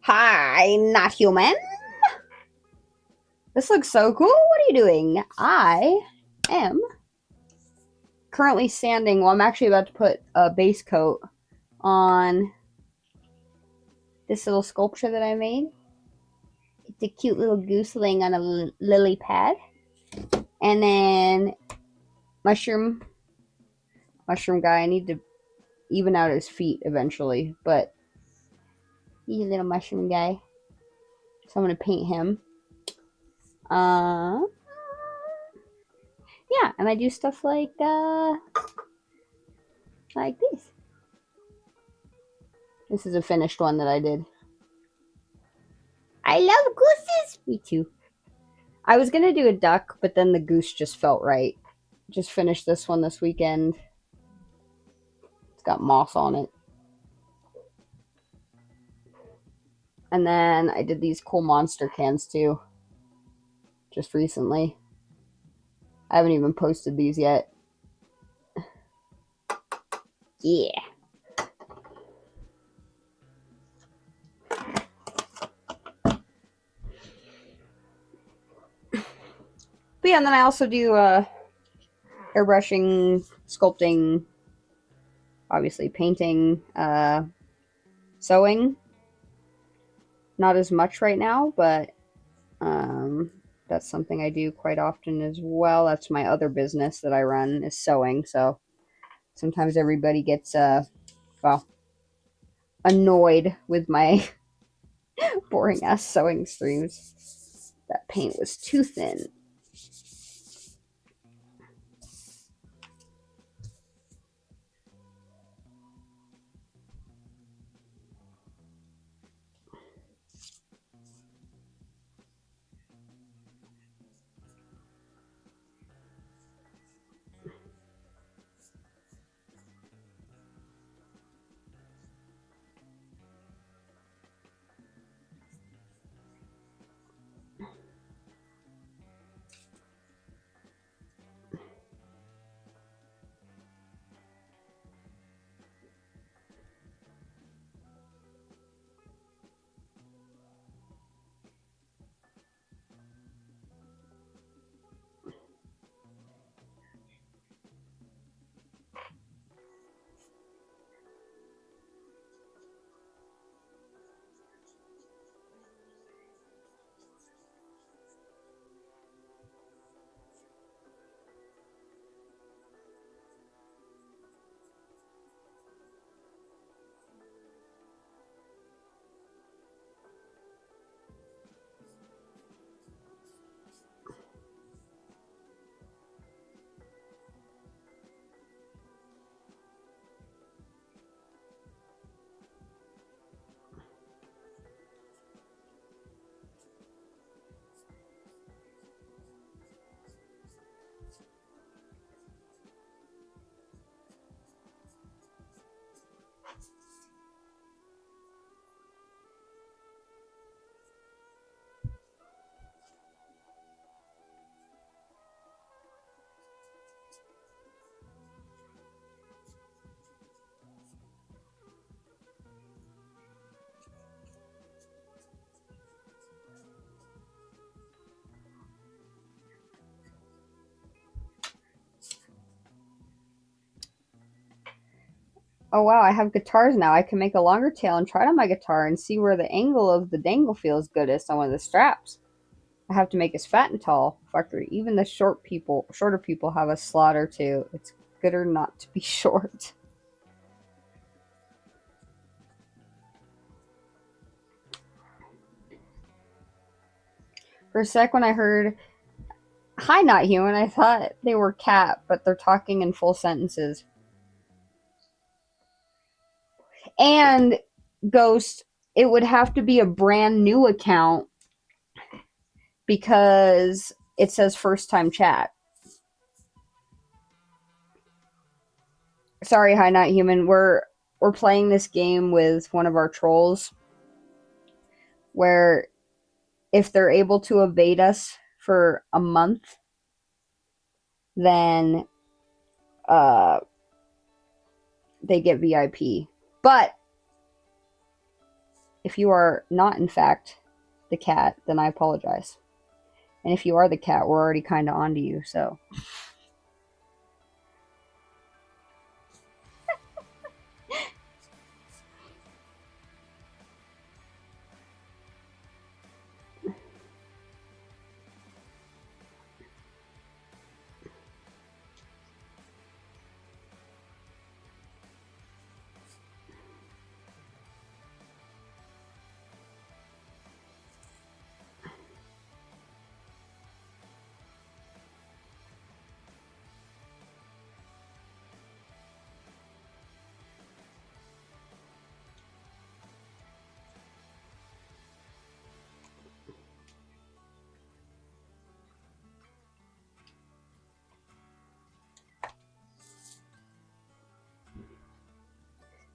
Hi, not human. This looks so cool. What are you doing? I am currently sanding. Well, I'm actually about to put a base coat on this little sculpture that I made. It's a cute little goose laying on a lily pad. And then mushroom guy. I need to even out his feet eventually, but he's a little mushroom guy. So I'm going to paint him. Yeah, and I do stuff like this. This is a finished one that I did. I love gooses. Me too. I was gonna do a duck, but then the goose just felt right. Just finished this one this weekend. It's got moss on it. And then I did these cool monster cans too. Just recently. I haven't even posted these yet. Yeah. But yeah, and then I also do airbrushing, sculpting, obviously painting, sewing. Not as much right now, but that's something I do quite often as well. That's my other business that I run, is sewing. So sometimes everybody gets well, annoyed with my boring ass sewing streams. That paint was too thin. Oh wow, I have guitars now. I can make a longer tail and try it on my guitar and see where the angle of the dangle feels goodest on one of the straps. I have to make us fat and tall. Fucker, even the shorter people have a slot or two. It's gooder not to be short. For a sec, when I heard "Hi, not human," I thought they were cat, but they're talking in full sentences. And Ghost, it would have to be a brand new account because it says first time chat. Sorry, Hi, not human. We're playing this game with one of our trolls where if they're able to evade us for a month, then uh, they get VIP. But if you are not, in fact, the cat, then I apologize. And if you are the cat, we're already kind of onto you, so.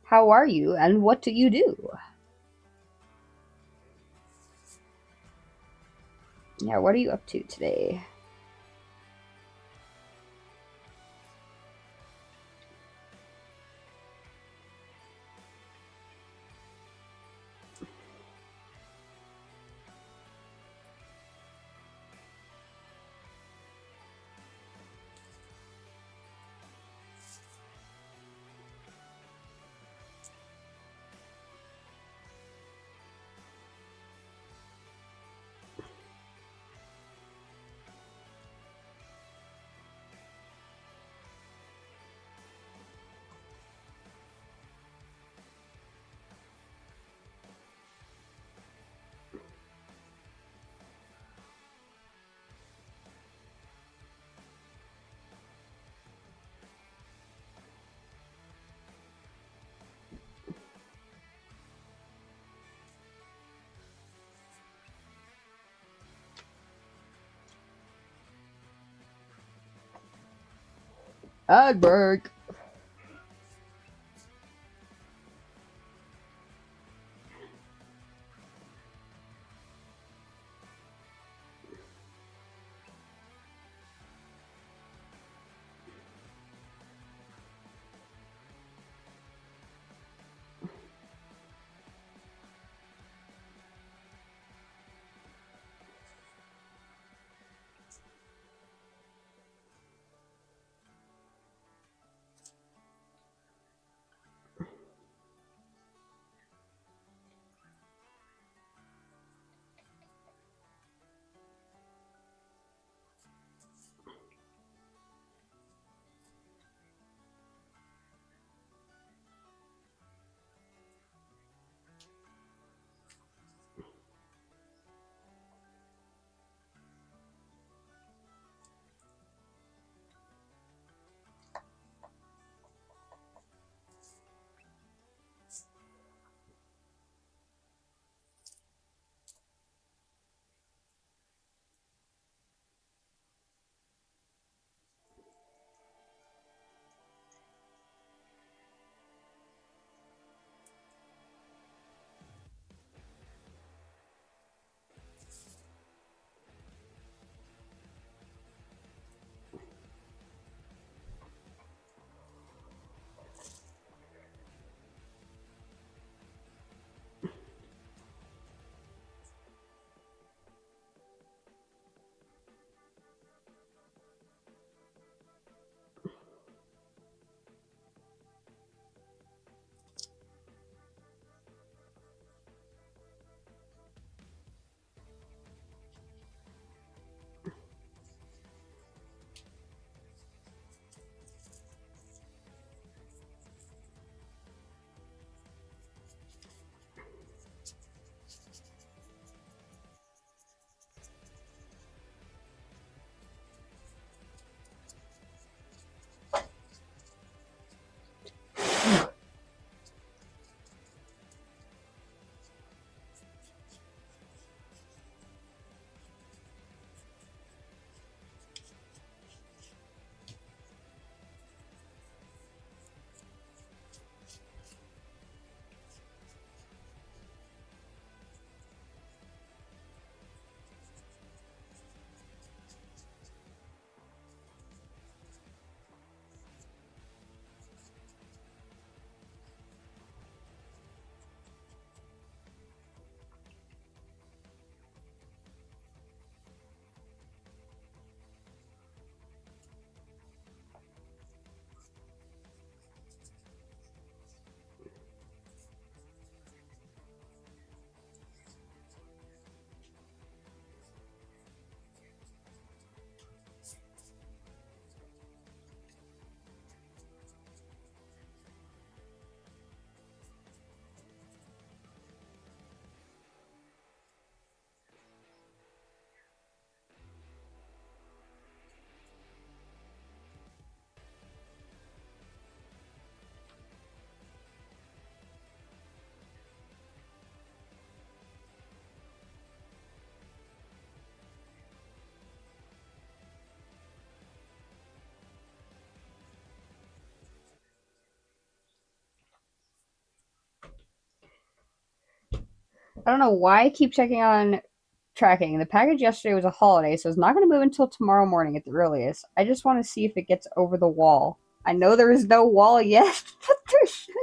How are you, and what do you do? Yeah, what are you up to today? Adberg. I don't know why I keep checking on tracking. The package yesterday was a holiday, so it's not going to move until tomorrow morning at the earliest. I just want to see if it gets over the wall. I know there is no wall yet, but there should.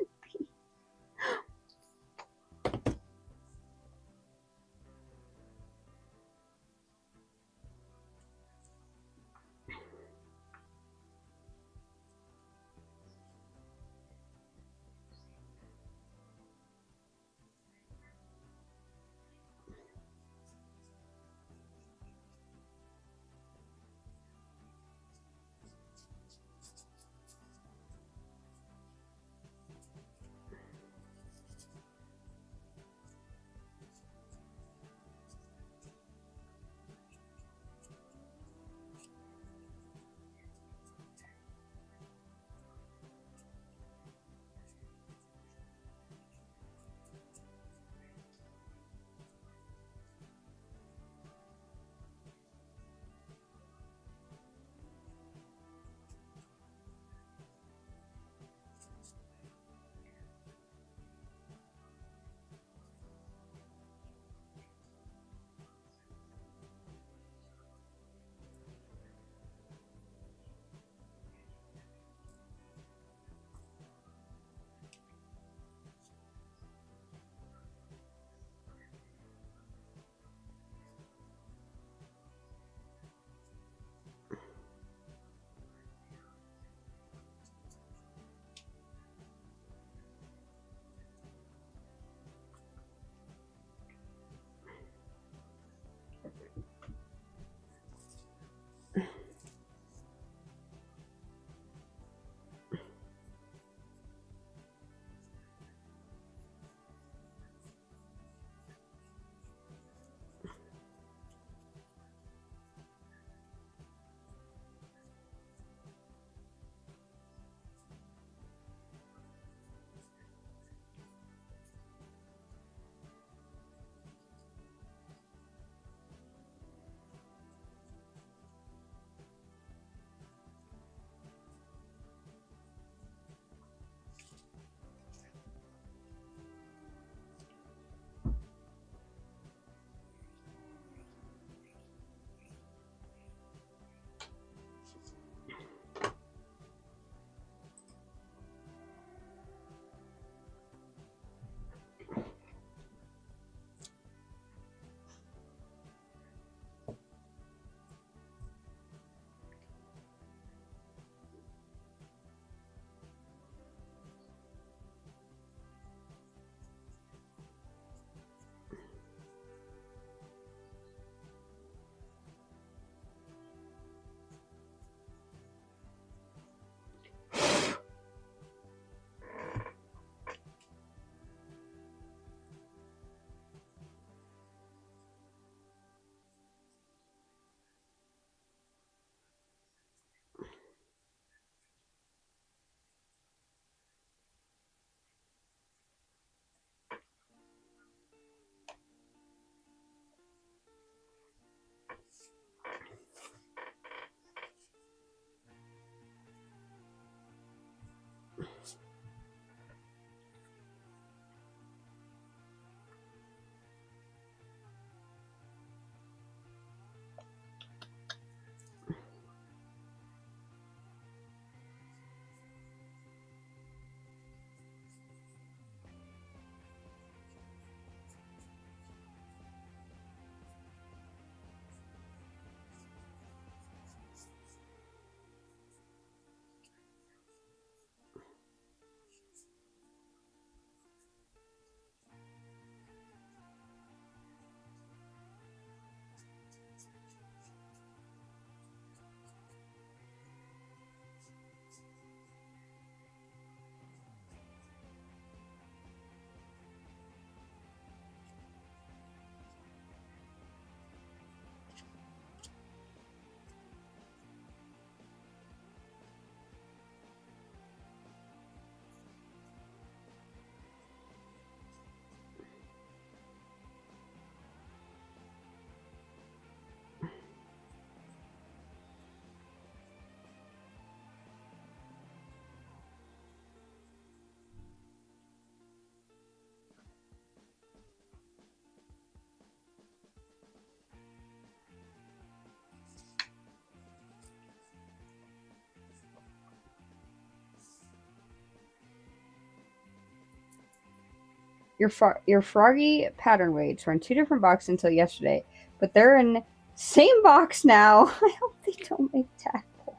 Your froggy pattern weights were in two different boxes until yesterday, but they're in same box now. I hope they don't make tadpole.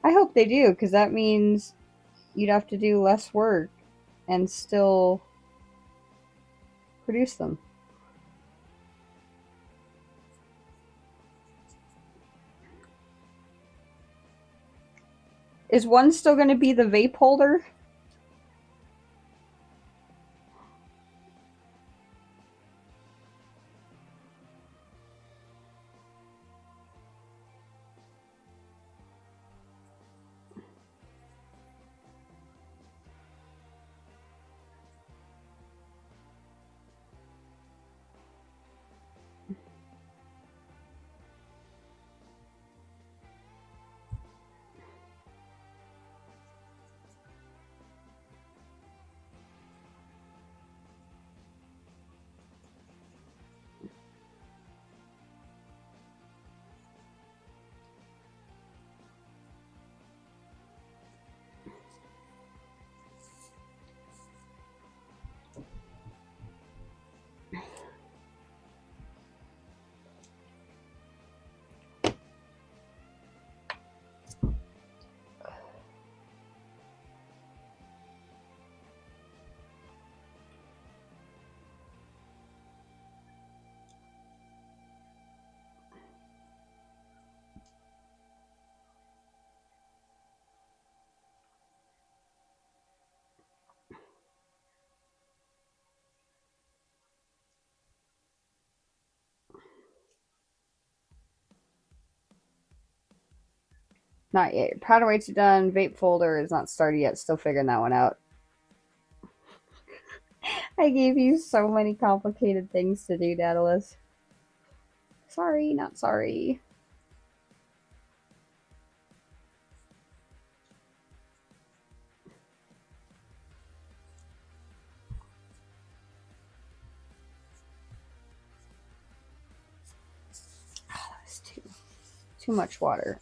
I hope they do, because that means you'd have to do less work and still produce them. Is one still going to be the vape holder? Not yet. Your pattern weights are done. Vape folder is not started yet. Still figuring that one out. I gave you so many complicated things to do, Daedalus. Sorry, not sorry. Oh, that's too much water.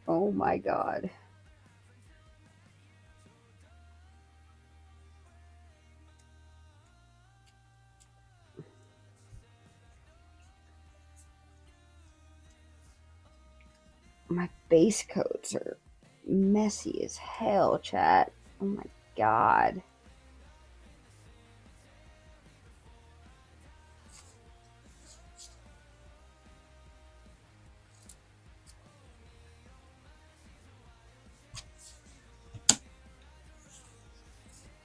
Oh my god. My base coats are messy as hell, chat. Oh my god.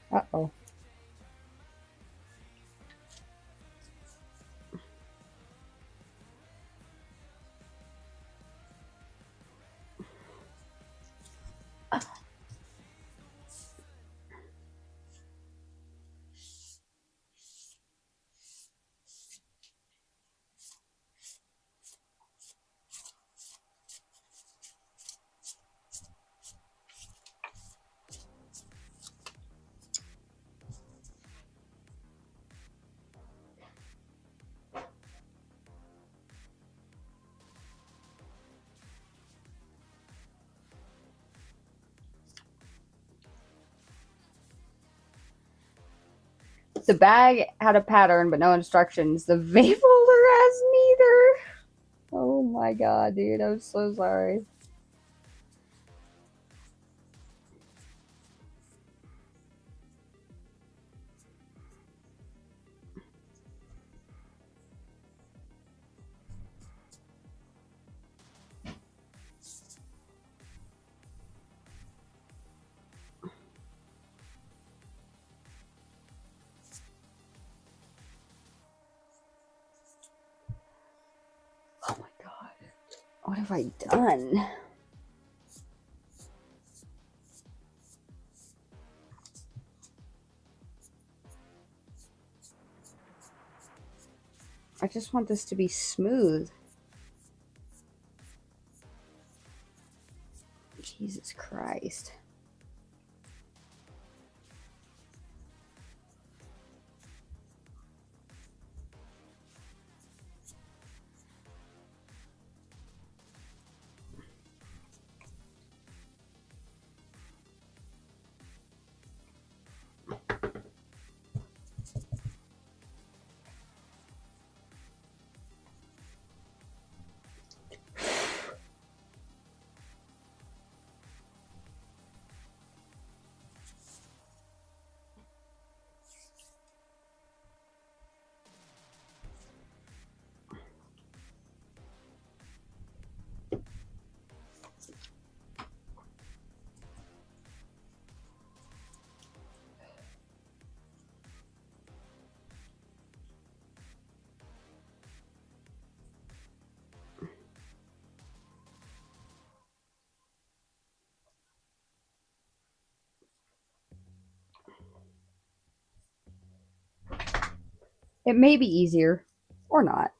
Uh-oh. The bag had a pattern but no instructions. The vape holder has neither. Oh my god, dude. I'm so sorry. Oh my god. What have I done? I just want this to be smooth. Jesus Christ. It may be easier or not.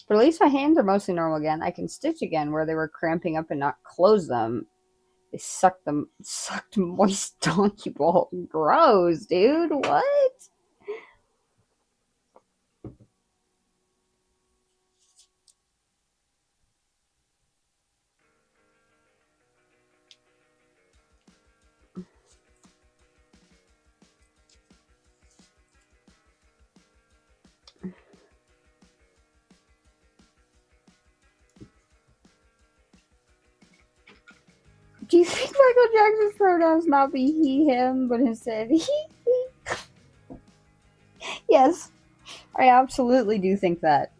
But at least my hands are mostly normal again. I can stitch again where they were cramping up and not close them. They sucked moist donkey ball. Gross, dude. What? Do you think Michael Jackson's pronouns not be he, him, but instead he? Yes, I absolutely do think that.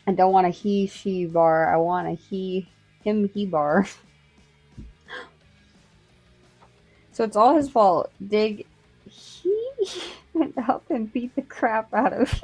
I don't want a he, she bar. I want a he, him, he bar. So it's all his fault. Dig. He went up and beat the crap out of he.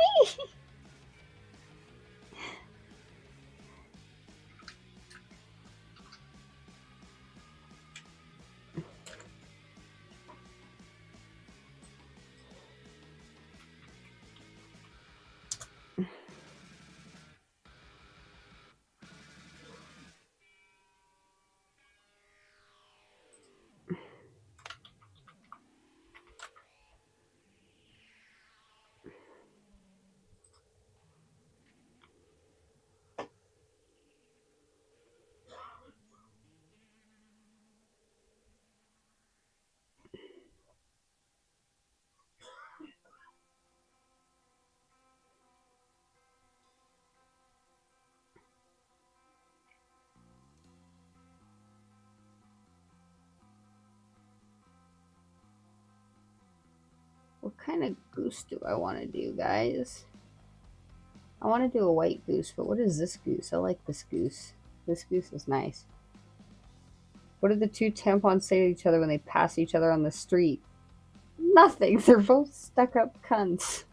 What kind of goose do I want to do, guys? I want to do a white goose, but what is this goose? I like this goose. This goose is nice. What did the two tampons say to each other when they pass each other on the street? Nothing. They're both stuck up cunts.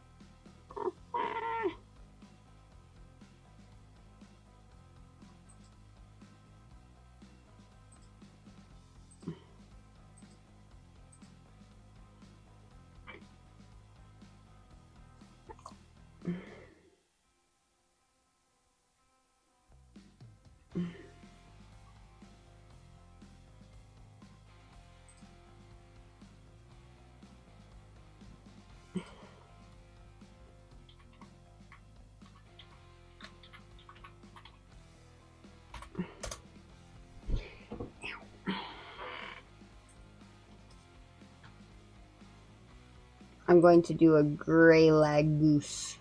I'm going to do a gray lag goose.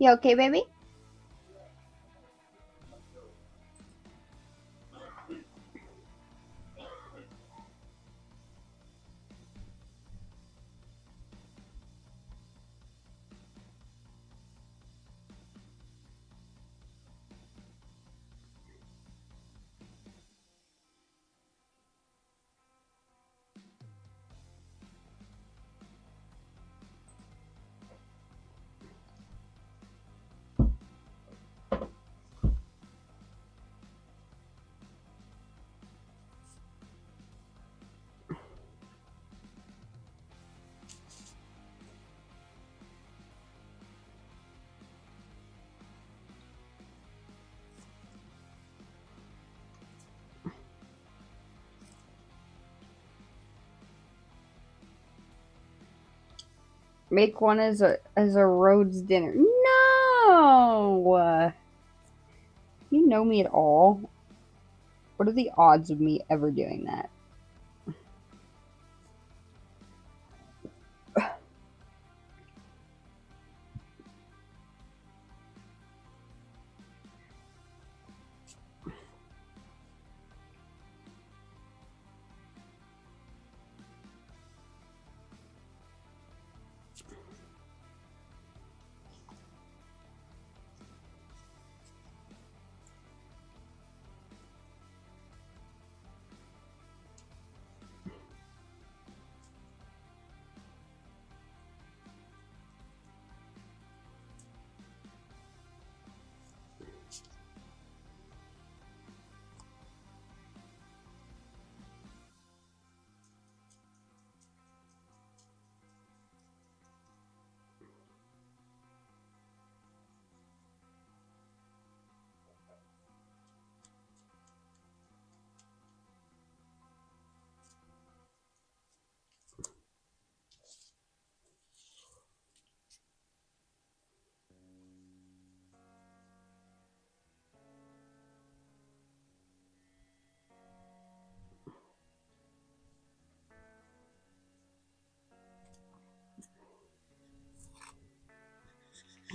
You okay, baby? Make one as a Rhodes dinner. No! You know me at all? What are the odds of me ever doing that?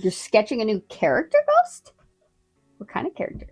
You're sketching a new character, Ghost? What kind of character?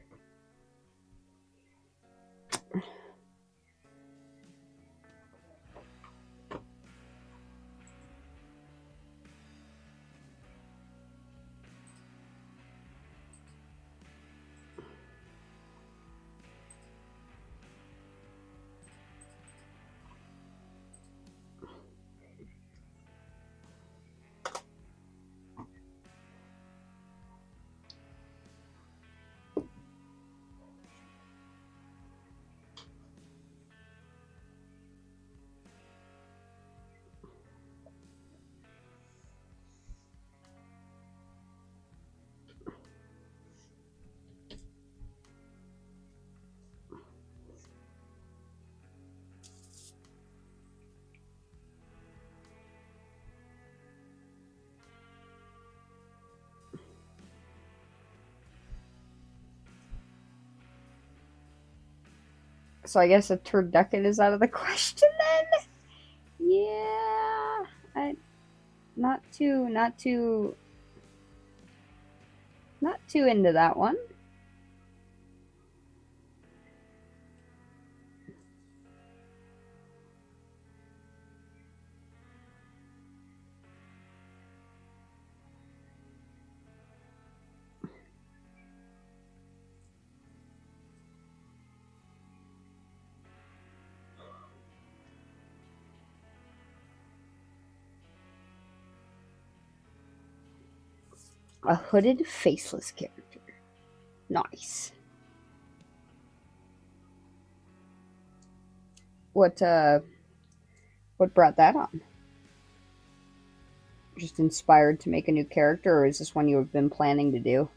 So I guess a turducken is out of the question then? Yeah. Not too into that one. A hooded, faceless character. Nice. What brought that on? Just inspired to make a new character, or is this one you have been planning to do?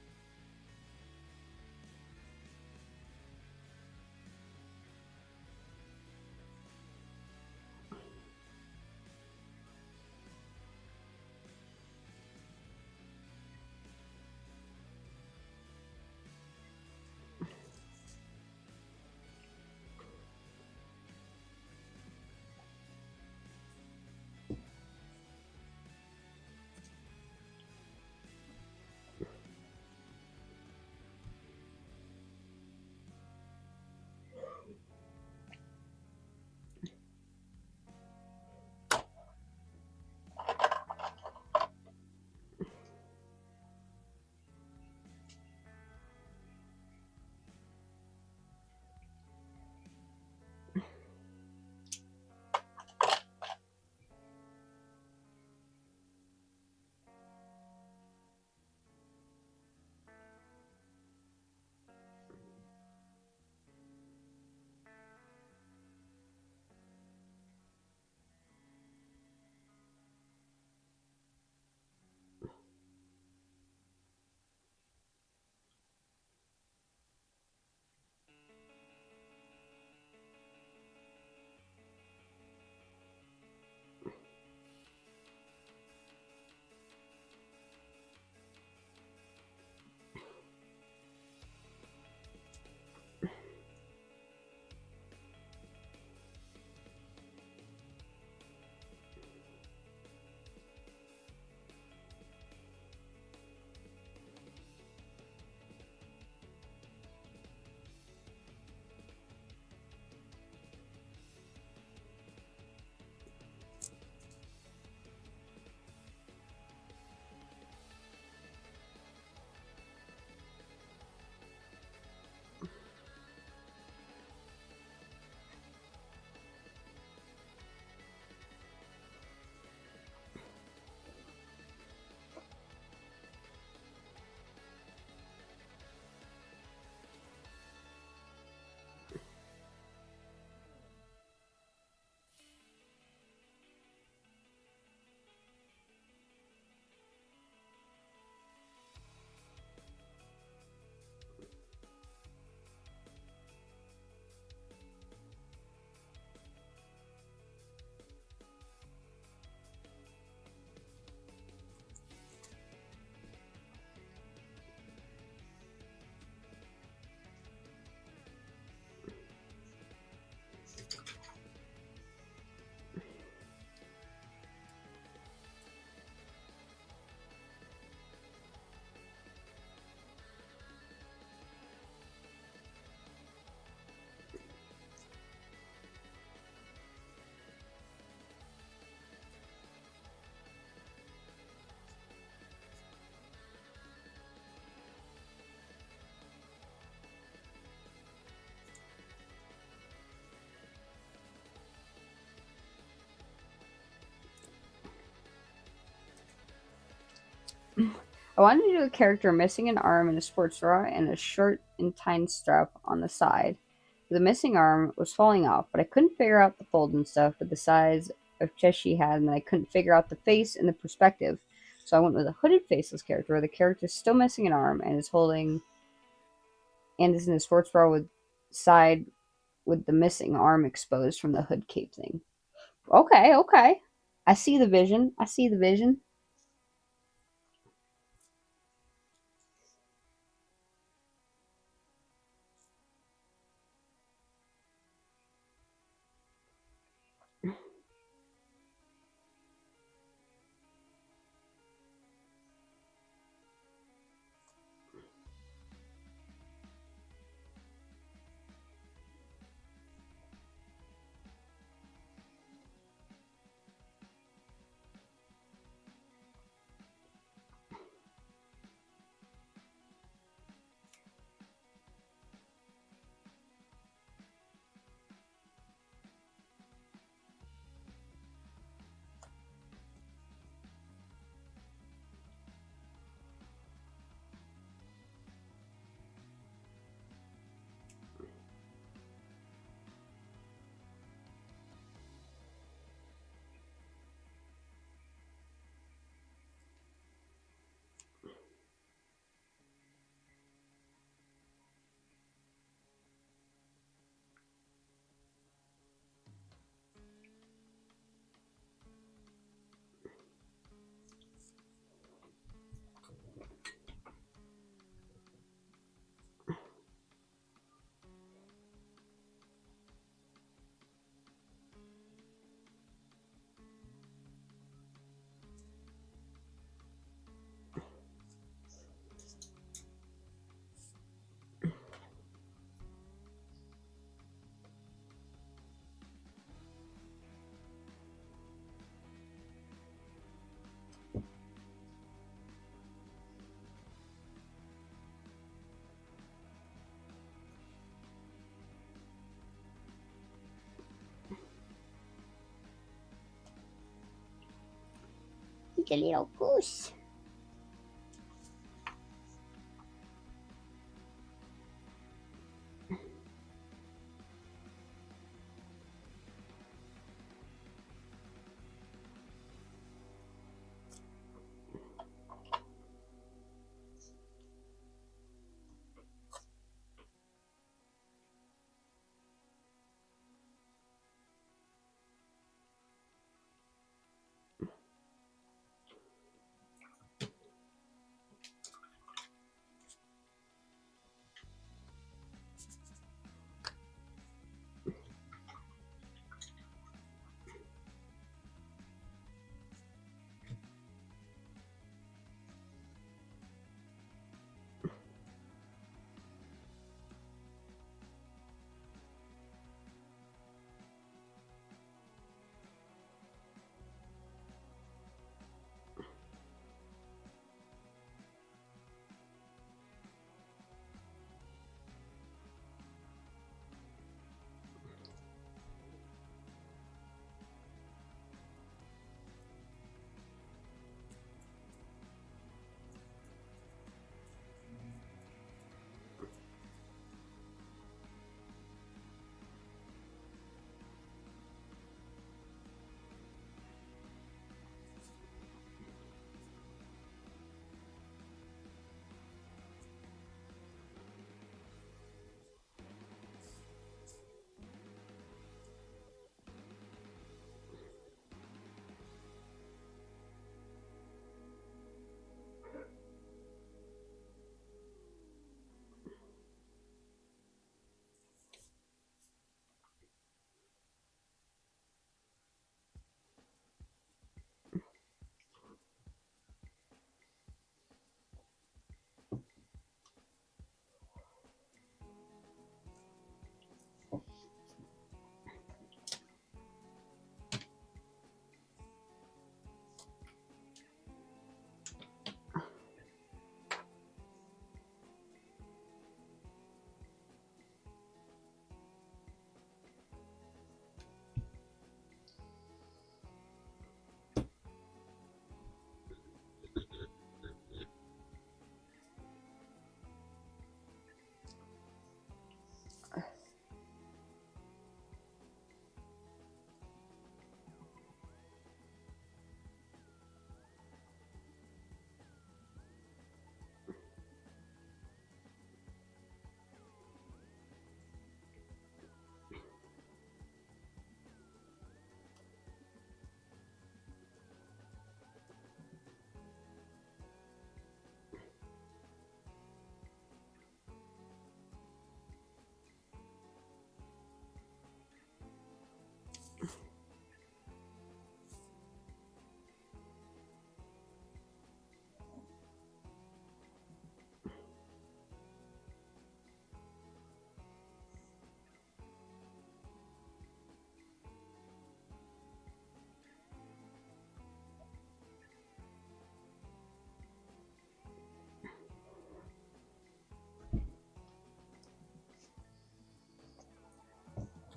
I wanted to do a character missing an arm and a sports bra and a shirt and tie strap on the side. The missing arm was falling off, but I couldn't figure out the fold and stuff with the size of chest she had, and I couldn't figure out the face and the perspective. So I went with a hooded faceless character where the character is still missing an arm and is holding and is in a sports bra with side with the missing arm exposed from the hood cape thing. Okay, okay. I see the vision. I see the vision. He's a little goose.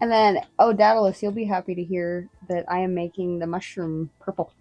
And then, oh, Daedalus, you'll be happy to hear that I am making the mushroom purple.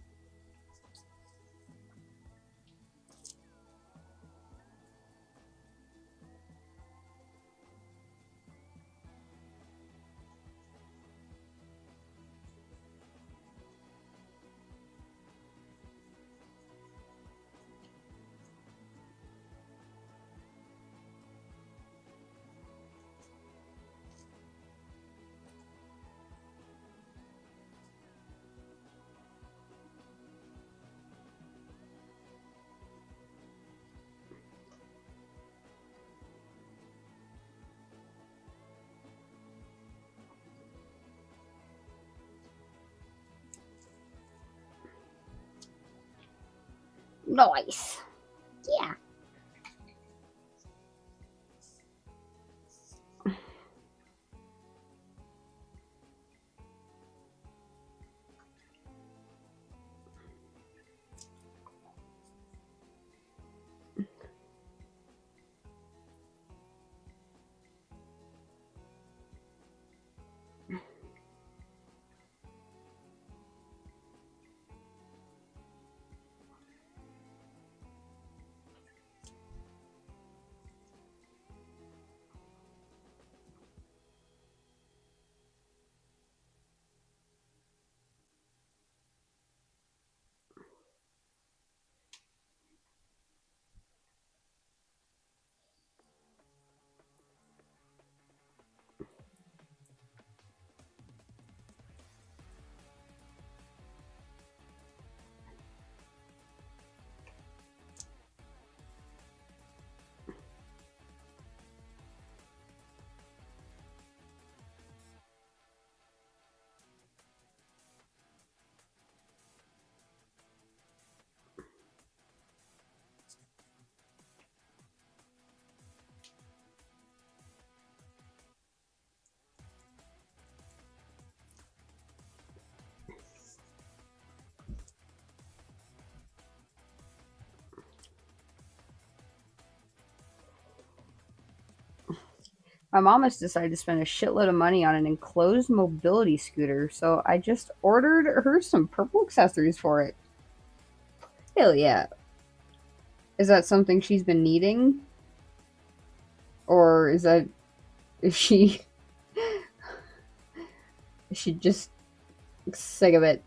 Nice. Yeah. My mom has decided to spend a shitload of money on an enclosed mobility scooter, so I just ordered her some purple accessories for it. Hell yeah. Is that something she's been needing? Or is she just sick of it?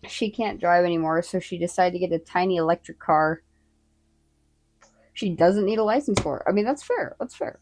She can't drive anymore, so she decided to get a tiny electric car. She doesn't need a license for it. I mean, that's fair. That's fair.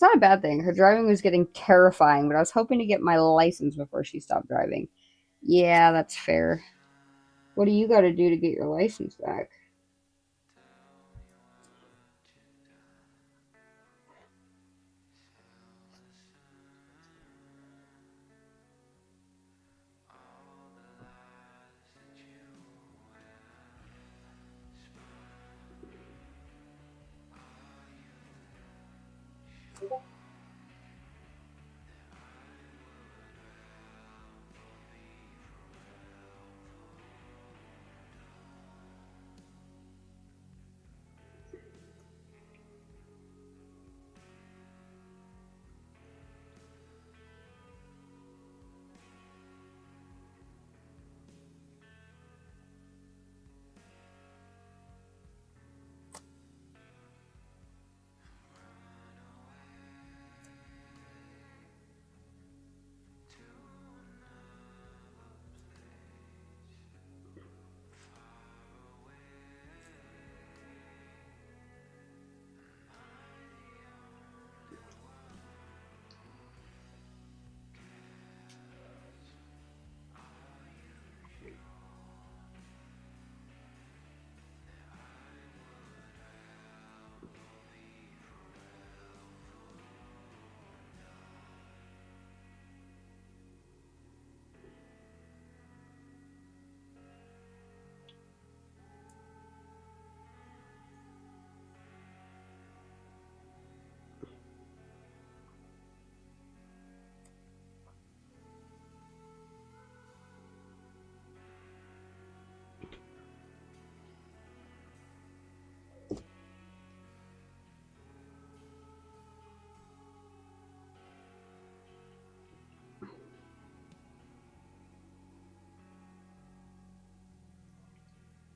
It's not a bad thing. Her driving was getting terrifying, but I was hoping to get my license before she stopped driving. Yeah, that's fair. What do you got to do to get your license back?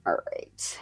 All right.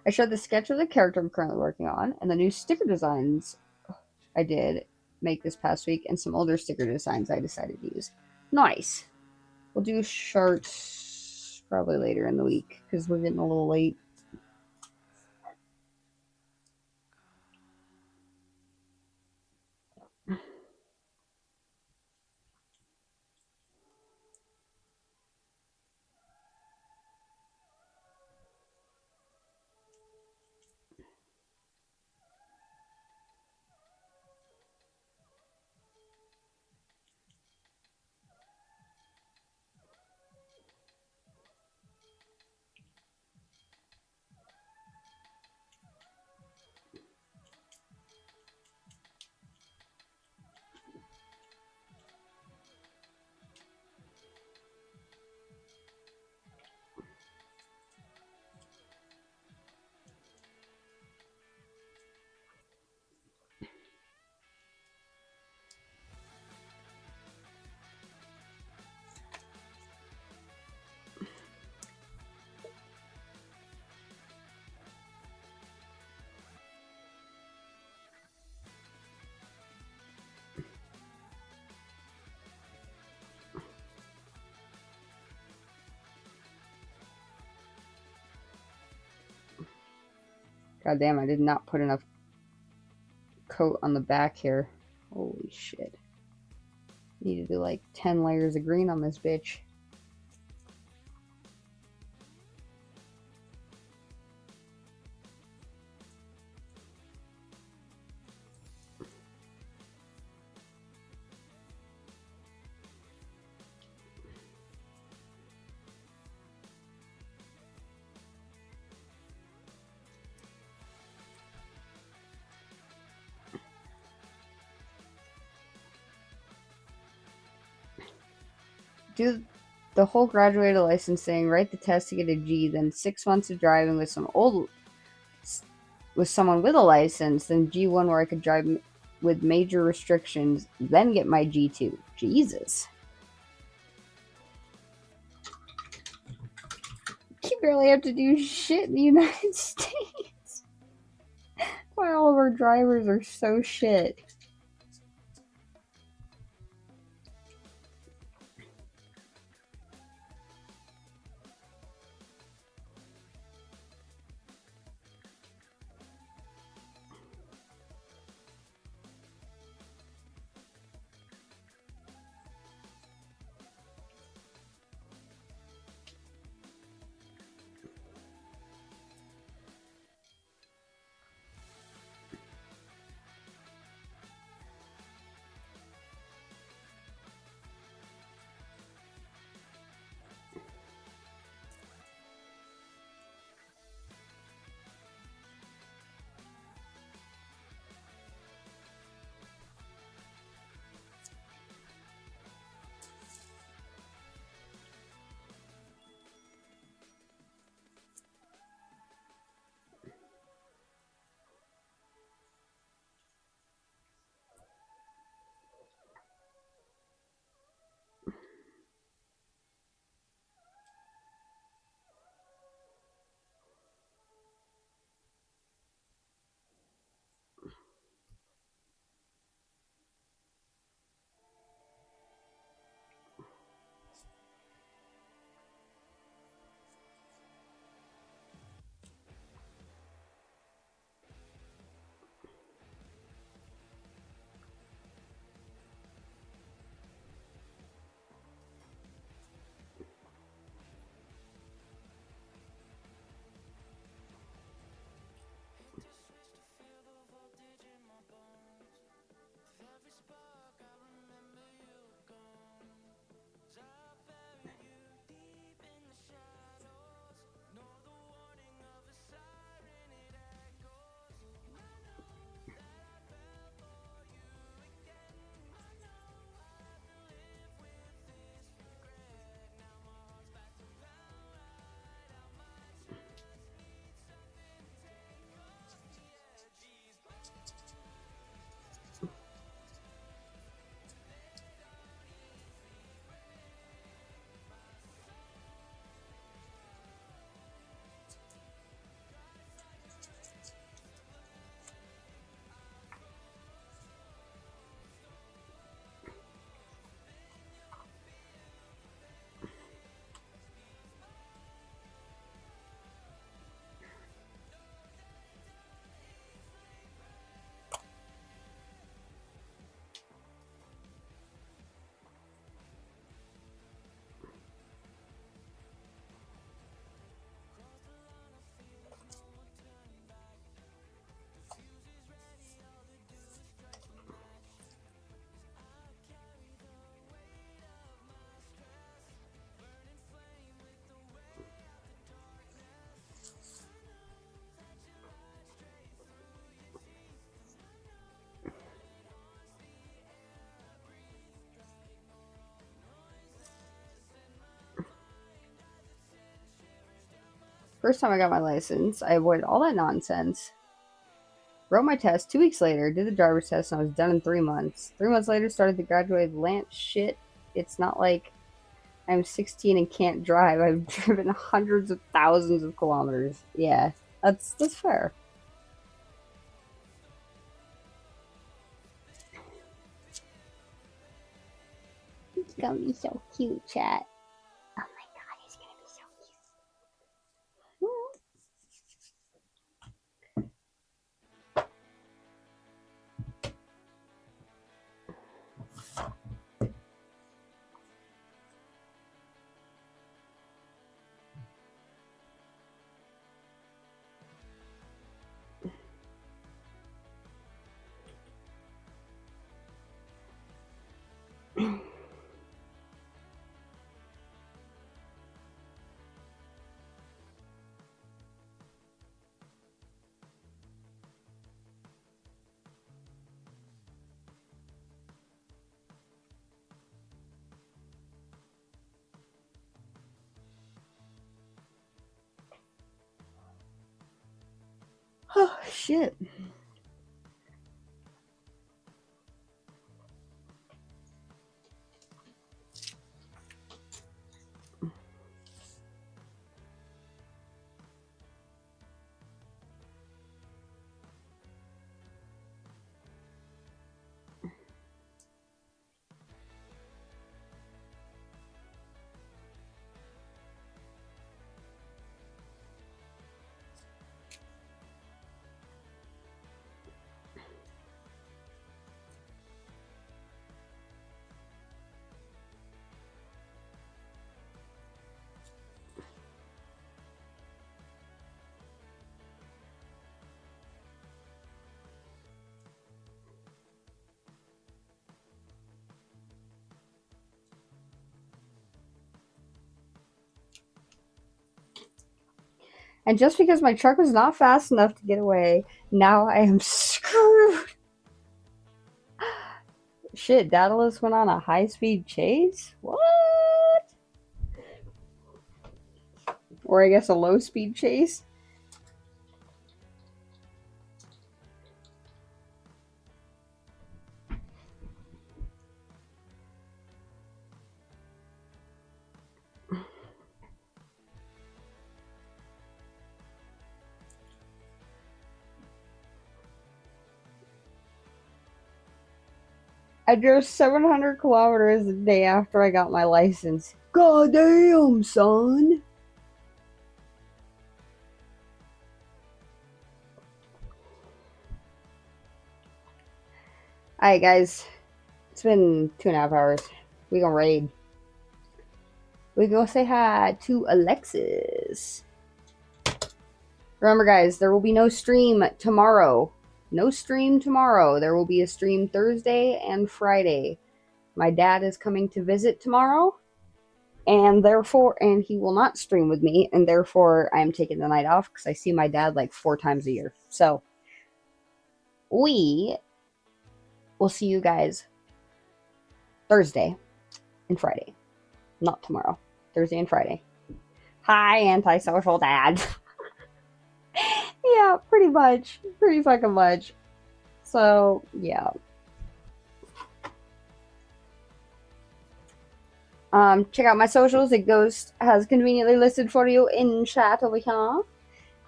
I showed the sketch of the character I'm currently working on and the new sticker designs I did make this past week and some older sticker designs I decided to use. Nice. We'll do shorts probably later in the week because we're getting a little late. God damn, I did not put enough coat on the back here. Holy shit. Need to do like 10 layers of green on this bitch. do the whole graduated licensing, write the test to get a G, then 6 months of driving with someone with a license, then G1 where I could drive with major restrictions, then get my G2. Jesus. You barely have to do shit in the United States. Why all of our drivers are so shit. First time I got my license, I avoided all that nonsense. Wrote my test 2 weeks later, did the driver's test, and I was done in 3 months. 3 months later, started the graduated Lance shit. It's not like I'm 16 and can't drive. I've driven hundreds of thousands of kilometers. Yeah, that's fair. He's gonna be so cute, chat. Oh my god, he's gonna be so cute. Oh, shit. And just because my truck was not fast enough to get away, now I am screwed. Shit, Daedalus went on a high-speed chase? What? Or I guess a low-speed chase? I drove 700 kilometers the day after I got my license. God damn, son. Alright, guys. It's been 2.5 hours. We gonna raid. We go say hi to Alexis. Remember, guys, there will be no stream tomorrow. No stream tomorrow. There will be a stream Thursday and Friday. My dad is coming to visit tomorrow, and he will not stream with me, and therefore I am taking the night off because I see my dad like 4 times a year. So we will see you guys Thursday and Friday. Not tomorrow. Thursday and Friday. Hi, antisocial dad. Yeah, pretty much. Pretty fucking much. So, yeah. Check out my socials. It has conveniently listed for you in chat over here,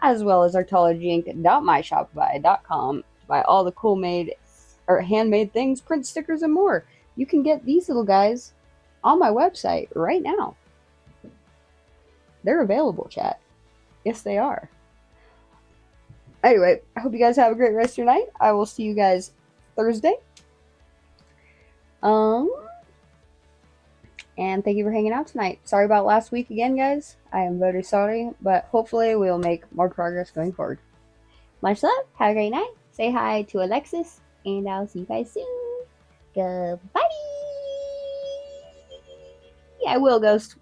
as well as artologyinc.myshopify.com to buy all the cool handmade things, print stickers, and more. You can get these little guys on my website right now. They're available, chat. Yes, they are. Anyway, I hope you guys have a great rest of your night. I will see you guys Thursday. And thank you for hanging out tonight. Sorry about last week again, guys. I am very sorry, but hopefully we'll make more progress going forward. Much love. Have a great night. Say hi to Alexis, and I'll see you guys soon. Goodbye. I will, Ghost.